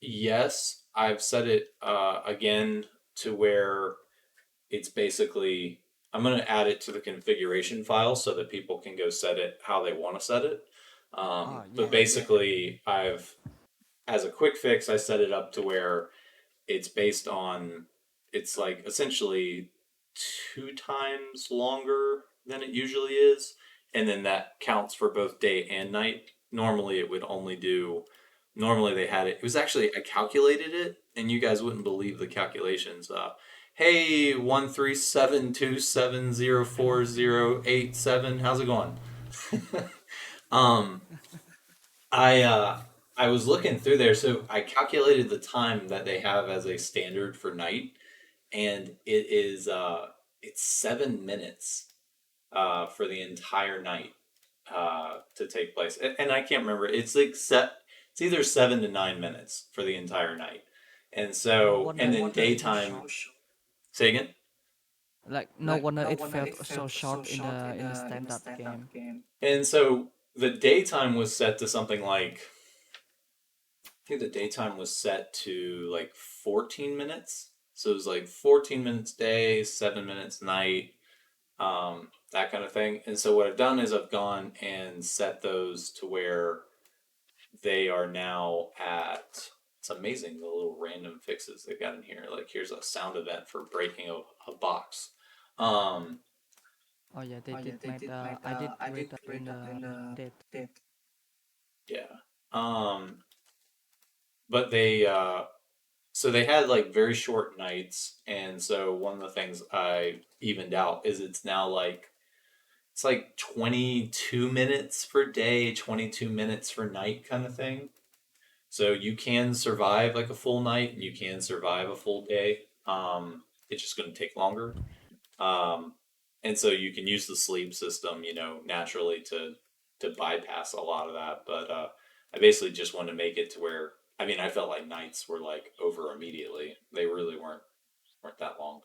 yes, I've set it again to where it's basically, I'm going to add it to the configuration file so that people can go set it how they want to set it. But Yeah. basically, as a quick fix, I set it up to where it's based on, it's like essentially 2 times longer than it usually is. And then that counts for both day and night. Normally, it would only do, normally they had it, it was actually, I calculated it, and you guys wouldn't believe the calculations. Hey, 137270408 7. How's it going? Um, I I was looking through there, so I calculated the time that they have as a standard for night, and it's 7 minutes for the entire night to take place. And I can't remember. It's like it's either 7 to 9 minutes for the entire night. And No so, and wonder then it was so daytime, short. say again? Like no wonder it felt so short in the standard game. And so the daytime was set to something like, I think the daytime was set to like 14 minutes. So it was like 14 minutes day, 7 minutes night, that kind of thing. And so what I've done is I've gone and set those to where they are now at. It's amazing the little random fixes they've got in here. Like here's a sound event for breaking a box. Um, Oh yeah, they did made. I did read in the update. yeah. But they so they had like very short nights, and so one of the things I evened out is it's like 22 minutes for day, 22 minutes for night kind of thing. So you can survive like a full night and you can survive a full day. It's just going to take longer. Um, and so you can use the sleep system, naturally to bypass a lot of that. But I basically just wanted to make it to where I mean I felt like nights were like over immediately. They really weren't that long.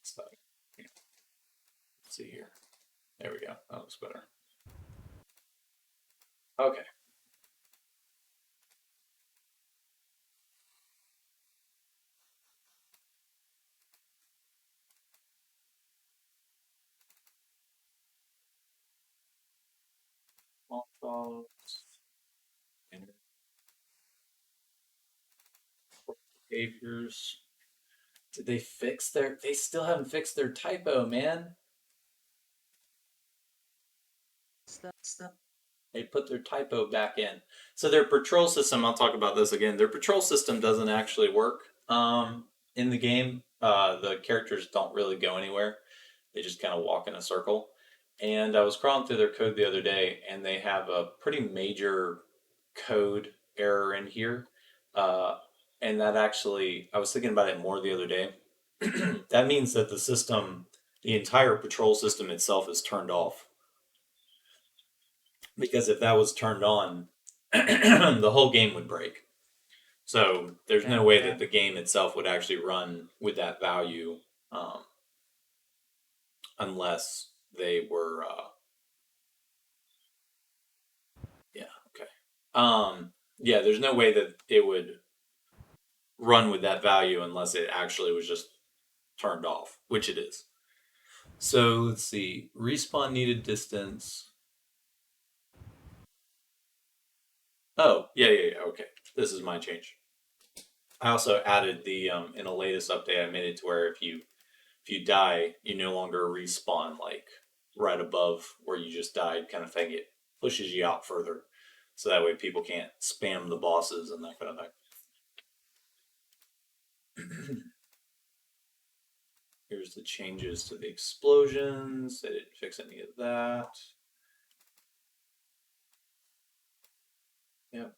So, yeah, let's see here. There we go. That looks better. Okay. Mothballs, behaviors. Did they fix their? They still haven't fixed their typo, man. They put their typo back in. So their patrol system, I'll talk about this again. Their patrol system doesn't actually work in the game. The characters don't really go anywhere. They just kind of walk in a circle. And I was crawling through their code the other day, and they have a pretty major code error in here. Uh, and that actually, I was thinking about it more the other day. That means that the entire patrol system itself is turned off. Because if that was turned on, the whole game would break. So there's no Damn. way that the game itself would actually run with that value um, unless they were, yeah, okay. Yeah, there's no way that it would run with that value unless it actually was just turned off, which it is. So let's see. Respawn needed distance. Oh, yeah. Okay. This is my change. I also added the in a latest update. I made it to where if you die, you no longer respawn like right above where you just died, kind of thing. It pushes you out further, so that way people can't spam the bosses and that kind of thing. Here's the changes to the explosions. They didn't fix any of that. Yep.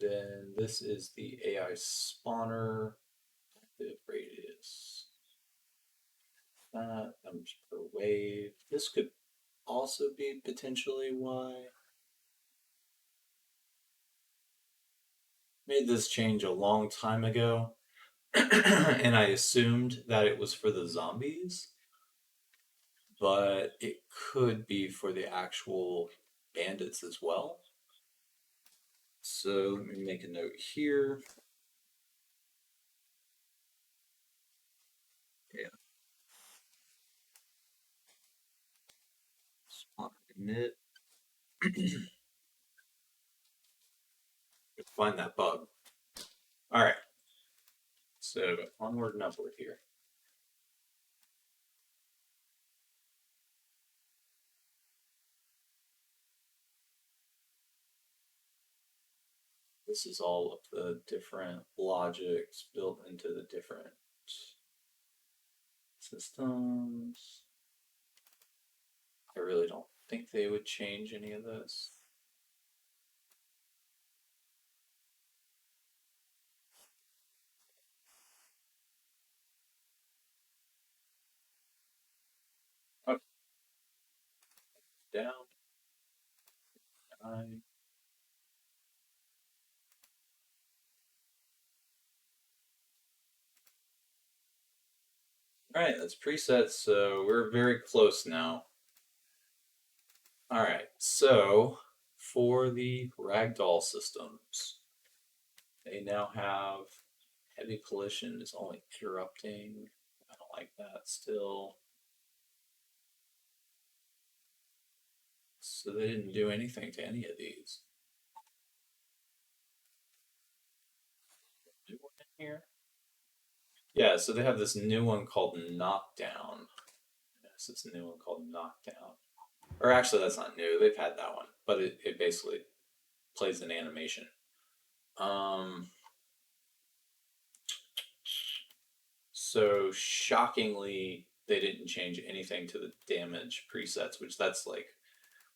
Then this is the AI spawner. The radius. Numbers per wave. This could also be potentially why. Made this change a long time ago, and I assumed that it was for the zombies, but it could be for the actual bandits as well. So let me make a note here. Yeah, spawn init. find that bug. All right. So onward and upward here. This is all of the different logics built into the different systems. I really don't think they would change any of this. Up, down, nine. All right, that's presets, so we're very close now. All right, so for the ragdoll systems, they now have heavy collision is only interrupting. I don't like that still. So they didn't do anything to any of these. New one in here? Yeah, so they have this new one called Knockdown. Yes, this new one called Knockdown. Or actually, that's not new. They've had that one, but it basically plays an animation. So shockingly, they didn't change anything to the damage presets, which that's like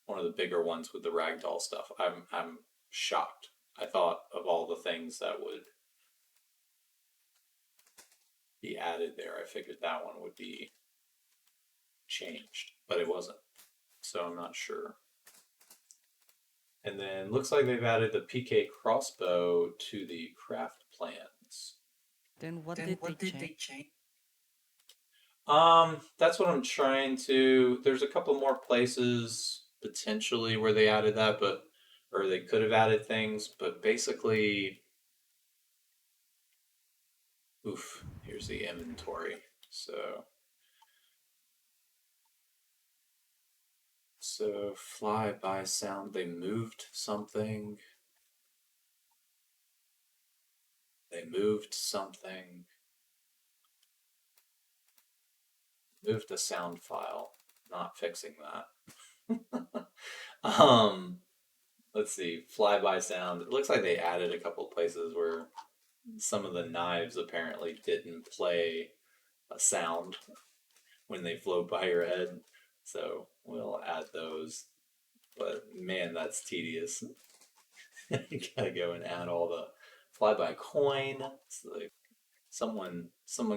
one of the bigger ones with the ragdoll stuff. I'm shocked. I thought of all the things that would be added there, I figured that one would be changed, but it wasn't. So I'm not sure. And then looks like they've added the PK crossbow to the craft plans. Then what did they change? That's what I'm trying to. There's a couple more places potentially where they added that, but or they could have added things, but basically, oof. Here's the inventory. So fly by sound. They moved something. They moved something. Moved the sound file. Not fixing that. Let's see. Flyby sound. It looks like they added a couple places where some of the knives apparently didn't play a sound when they float by your head. So we'll add those. But man, that's tedious. You gotta go and add all the flyby coin. It's like someone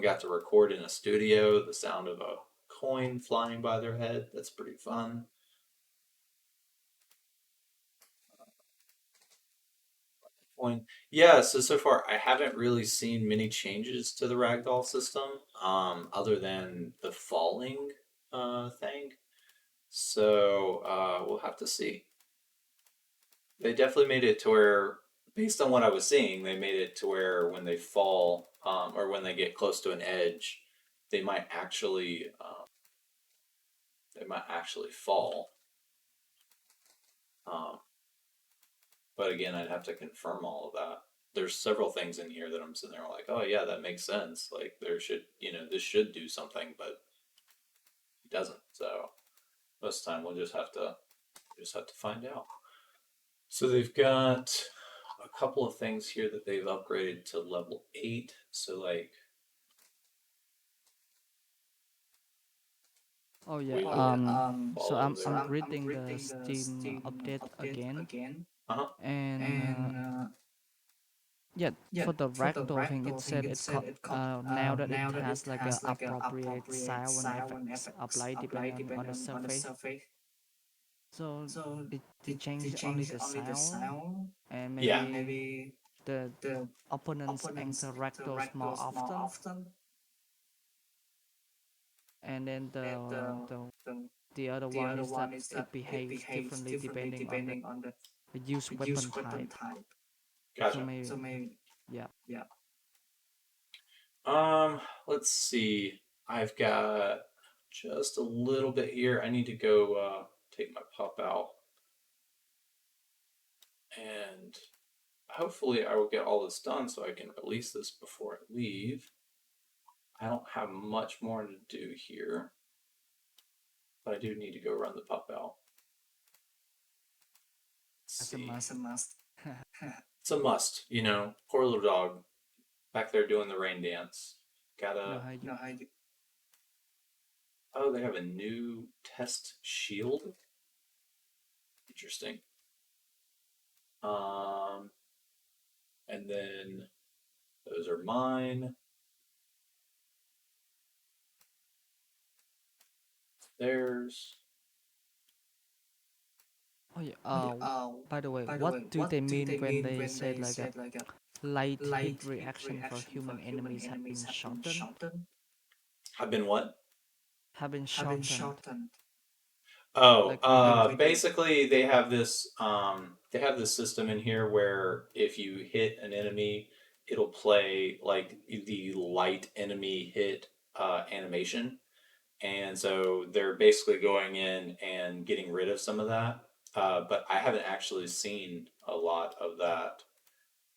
got to record in a studio the sound of a coin flying by their head. That's pretty fun. Coin. Yeah, so far I haven't really seen many changes to the ragdoll system, other than the falling thing. So we'll have to see. They definitely made it to where, based on what I was seeing, they made it to where when they fall, or when they get close to an edge, they might actually fall. Um, but again, I'd have to confirm all of that. There's several things in here that I'm sitting there like, oh yeah, that makes sense. Like there should, this should do something, but it doesn't. So most of the time, we'll just have to find out. So they've got a couple of things here that they've upgraded to level 8. So like Oh yeah. So follow I'm their. reading the Steam update again, Uh-huh. and yeah, for the ragdoll thing, it said now that it has like a appropriate sound and effects applied depending on the surface. So they change only the sound, and Yeah. maybe the opponents enter ragdolls more often, and then the other one is that it behaves differently depending on the use weapon type. So Gotcha. maybe yeah. Let's see. I've got just a little bit here. I need to go take my pup out, and hopefully I will get all this done so I can release this before I leave. I don't have much more to do here, but I do need to go run the pup out. Let's That's a see. must. It's a must, you know. Poor little dog back there doing the rain dance. No, Gotta. how you? Oh, they have a new test shield. Interesting. Um, and then those are mine. Theirs. Oh yeah. By the way, what do they mean when they said like a light hit reaction for human enemies have been shortened? Have been what? Have been shortened. Oh, Like reduced. basically they have this system in here where if you hit an enemy, it'll play like the light enemy hit animation. And so they're basically going in and getting rid of some of that. But I haven't actually seen a lot of that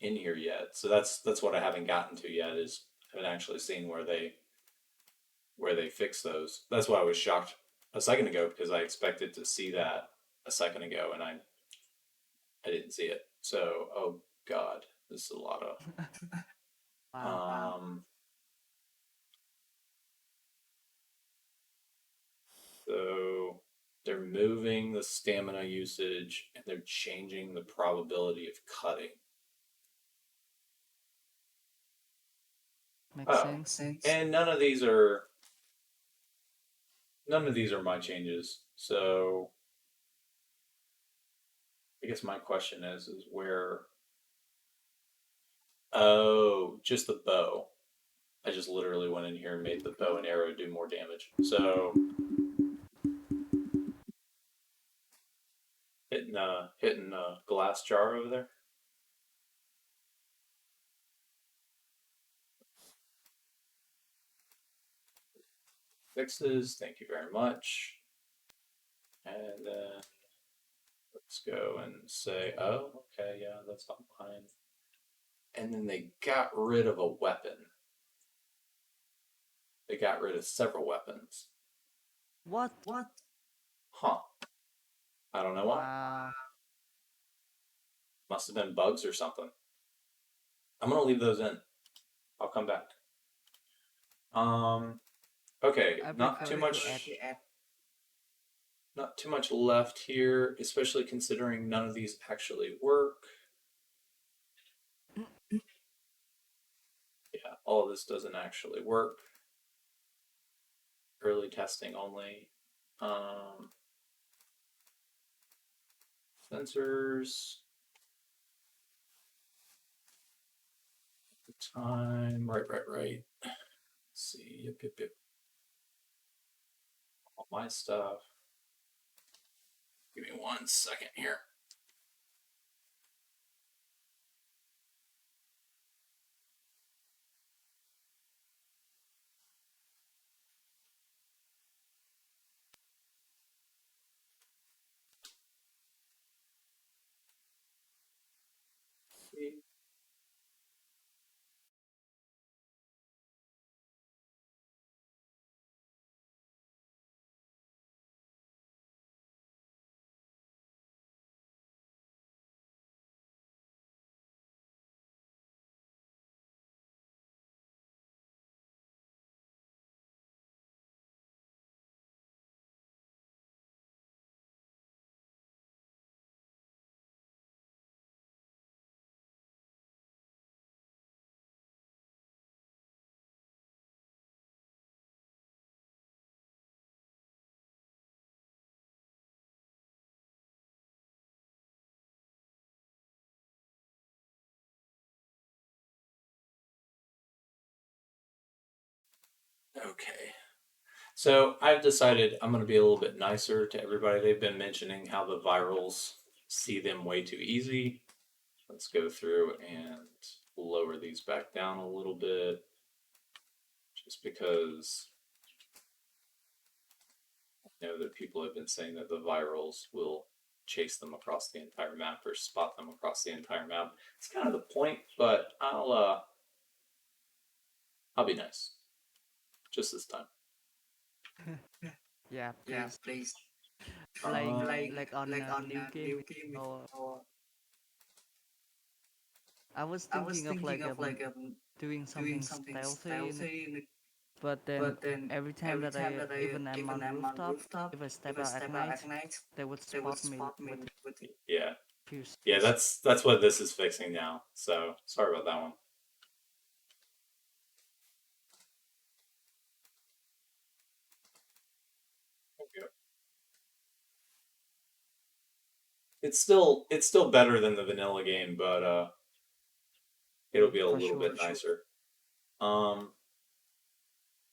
in here yet. So that's what I haven't gotten to yet is I haven't actually seen where they fix those. That's why I was shocked a second ago because I expected to see that a second ago and I didn't see it. So oh god, this is a lot of Wow. so they're moving the stamina usage and they're changing the probability of cutting. Makes Oh, sense. and none of these are my changes. So I guess my question is where. Oh, just the bow. I just literally went in here and made the bow and arrow do more damage. So hitting a glass jar over there. Fixes. Thank you very much. And then let's go and say, oh, okay, yeah, that's not mine. And then they got rid of a weapon. They got rid of several weapons. What? Huh. I don't know why. Wow. Must have been bugs or something. I'm gonna leave those in. I'll come back. Um. Okay. I prefer to add. Not too much left here, especially considering none of these actually work. Yeah, all of this doesn't actually work. Early testing only. Um, sensors. Time. Right. Let's see. Yep. All my stuff. Give me 1 second here. Okay. So I've decided I'm going to be a little bit nicer to everybody. They've been mentioning how the virals see them way too easy. Let's go through and lower these back down a little bit just because I know that people have been saying that the virals will chase them across the entire map or spot them across the entire map. It's kind of the point, but I'll be nice just this time. Yeah, please. Playing Um, like on a new game. Or I was thinking of like doing something stealthy in it, but then every time that I even am on rooftop, if I step out at night, they would spot me with yeah, few yeah, seconds. that's what this is fixing now. So sorry about that one. Okay. It's still better than the vanilla game, but it'll be a For little sure. bit nicer. Um,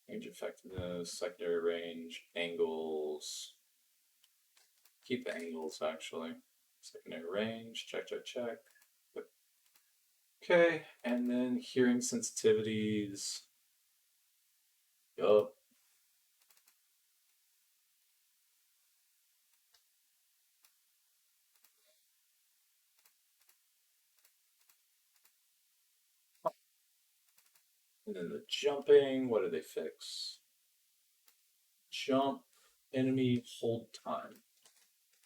range effectiveness, secondary range, angles. Keep the angles actually. Secondary range, check, check, check. Okay, and then hearing sensitivities. Yup. And then the jumping, what do they fix? Jump, enemy, hold time.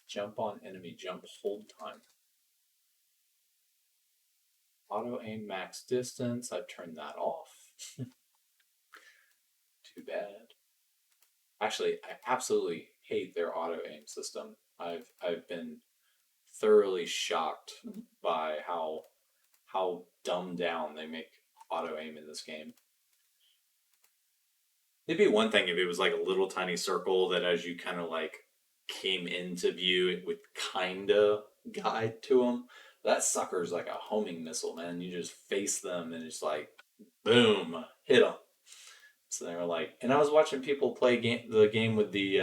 Jump on enemy, jump, hold time. Auto aim max distance, I've turned that off. Too bad. Actually, I absolutely hate their auto aim system. I've been thoroughly shocked by how dumbed down they make auto aim in this game. It'd be one thing if it was like a little tiny circle that as you kind of like came into view, it would kind of guide to them. That sucker's like a homing missile, man. You just face them and it's like, boom, hit them. So they were like, and I was watching people play the game with the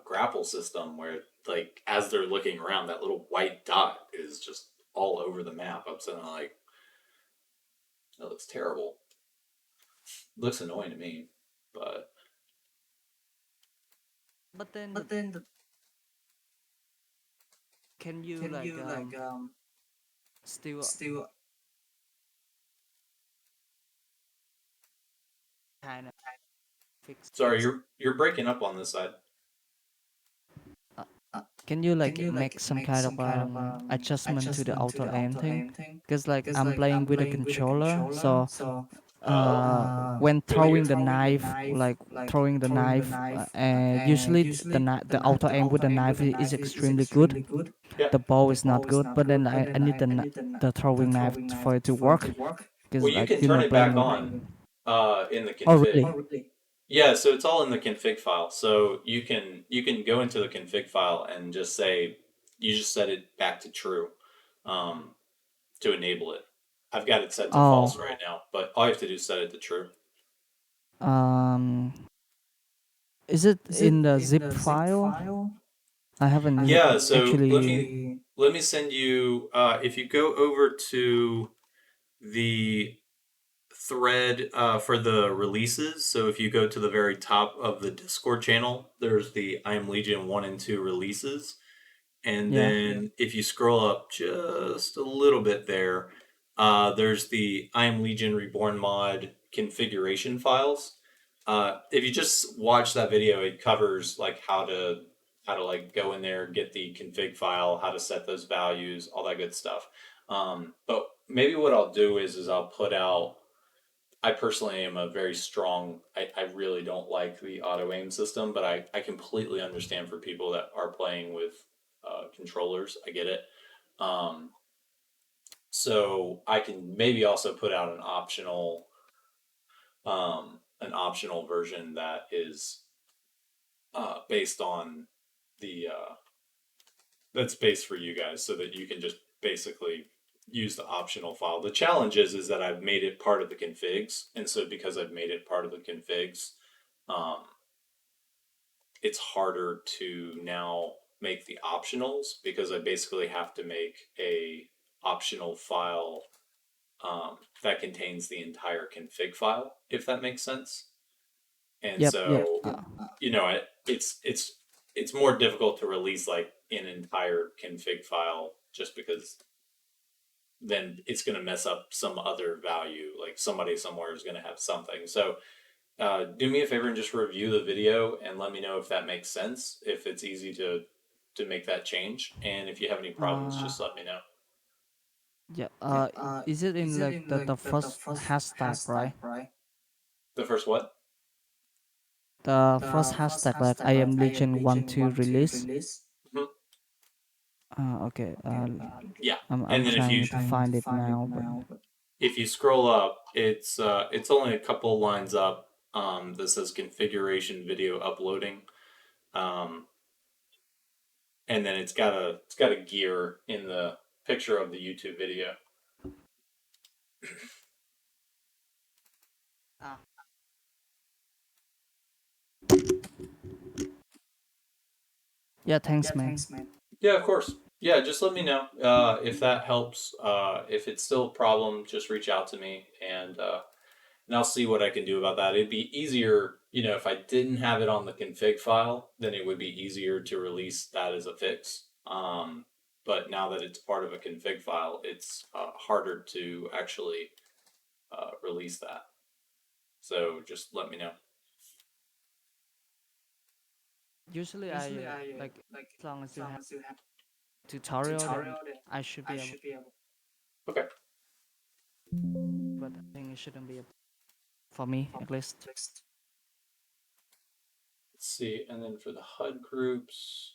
grapple system where like as they're looking around, that little white dot is just all over the map. I'm sitting like, that looks terrible. Looks annoying to me, but But then can you like still kind of fix? sorry, you're breaking up on this side. Can you like make some kind of adjustment to the auto aim thing? Because like I'm playing with a controller, so Oh, when really throwing weird. the knife, like throwing the knife, usually the auto aim with the knife is extremely good. Yeah. The bow is not good, but then I need the throwing knife for it to work. Well, Because you like can turn it playing back with. on in the Oh config. really? Yeah, so it's all in the config file. So you can go into the config file and just say you just set it back to true um, to enable it. I've got it set to false Oh, right now, but all you have to do is set it to true. um, is it in the zip file? I haven't Yeah, so let actually. me send you if you go over to the thread for the releases. So if you go to the very top of the Discord channel, there's the I Am Legion 1 and 2 releases. And Yeah. then if you scroll up just a little bit there, there's the I Am Legion Reborn mod configuration files. If you just watch that video, it covers like how to like go in there, get the config file, how to set those values, all that good stuff. But maybe what I'll do is I'll put out. I personally am a very strong. I really don't like the auto aim system, but I completely understand for people that are playing with controllers. I get it. Um, so I can maybe also put out an optional version that is based on the that's based for you guys, so that you can just basically use the optional file. The challenge is that I've made it part of the configs, and so because I've made it part of the configs, um, it's harder to now make the optionals because I basically have to make a optional file that contains the entire config file, if that makes sense. And Yep. so, Uh, you know, it's it's more difficult to release like an entire config file just because then it's going to mess up some other value. Like somebody somewhere is going to have something. So do me a favor and just review the video and let me know if that makes sense, if it's easy to make that change, and if you have any problems, Uh, just let me know. yeah. Is it in like the first hashtag, right? The first what? The first hashtag that I am Legion 1 2 release. Mhm. Okay. Yeah, I'm and then if you trying to find it now, but scroll up, it's only a couple lines up that says configuration video uploading, um, and then it's got a gear in the picture of the YouTube video. ah, yeah. Thanks, man. Yeah, of course. Yeah, just let me know if that helps. If it's still a problem, just reach out to me, and I'll see what I can do about that. It'd be easier, if I didn't have it on the config file, then it would be easier to release that as a fix. But now that it's part of a config file, it's harder to actually release that. So just let me know. Usually, I like as long as you have tutorial, then I should be able. Okay. But I think it shouldn't be a for me at least. Let's see. And then for the HUD groups,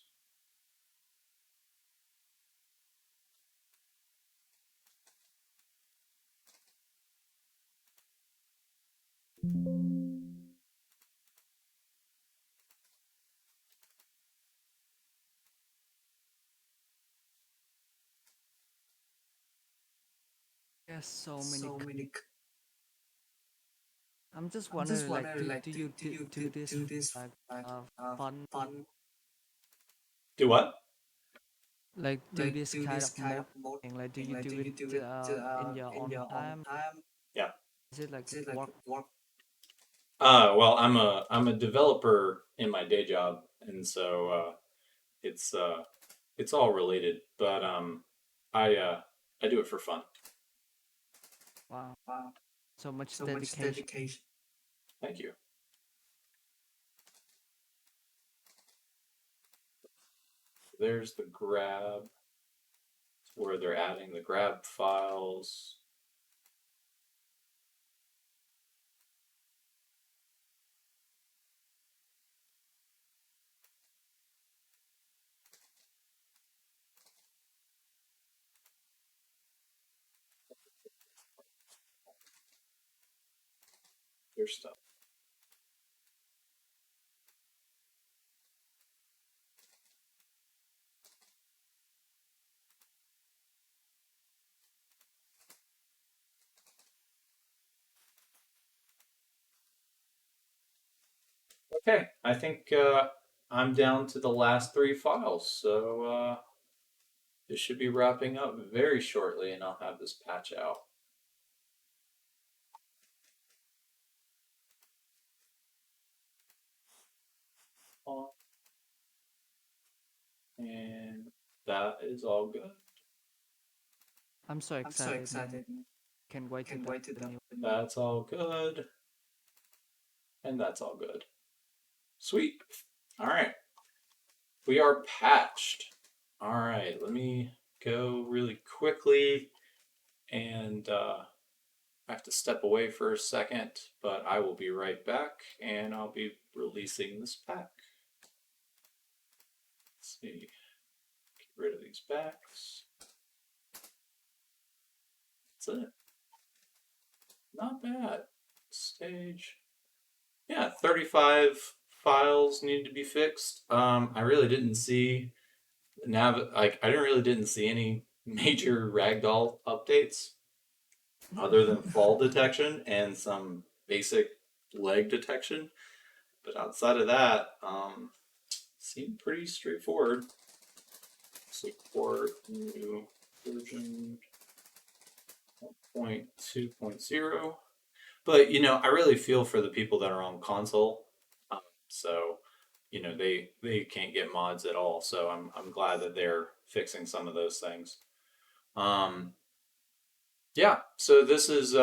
Yes, so many. I'm just wondering, like, do you do this like fun, do what? like do this kind of mode thing? Like, do you do it in your own time? Yeah. Is it like work? Well, I'm a developer in my day job, and so it's it's all related. But I do it for fun. Wow, so much dedication. Thank you. There's the grab where they're adding the grab files. Their stuff. Okay, I think I'm down to the last three files, so this should be wrapping up very shortly, and I'll have this patch out. And that is all good. I'm so excited, man. Can't wait to download the new. That's all good. And that's all good. Sweet. All right. We are patched. All right. Let me go really quickly, and I have to step away for a second, but I will be right back, and I'll be releasing this pack. Let's see. Get rid of these packs. That's it. Not bad. Stage. Yeah, 35 files need to be fixed. I really didn't see I didn't see any major ragdoll updates other than fall detection and some basic leg detection. But outside of that, seemed pretty straightforward. Support new version 1.2.0. But I really feel for the people that are on console. So they can't get mods at all. So I'm glad that they're fixing some of those things. Um, yeah, so this is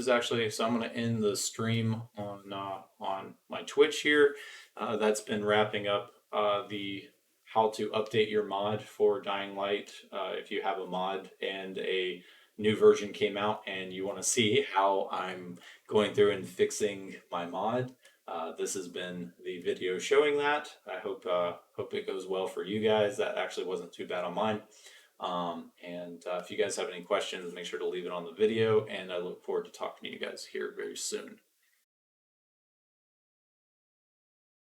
actually, so I'm gonna end the stream on my Twitch here. That's been wrapping up the how to update your mod for Dying Light. If you have a mod and a new version came out and you want to see how I'm going through and fixing my mod, this has been the video showing that. I hope it goes well for you guys. That actually wasn't too bad on mine. And if you guys have any questions, make sure to leave it on the video, and I look forward to talking to you guys here very soon.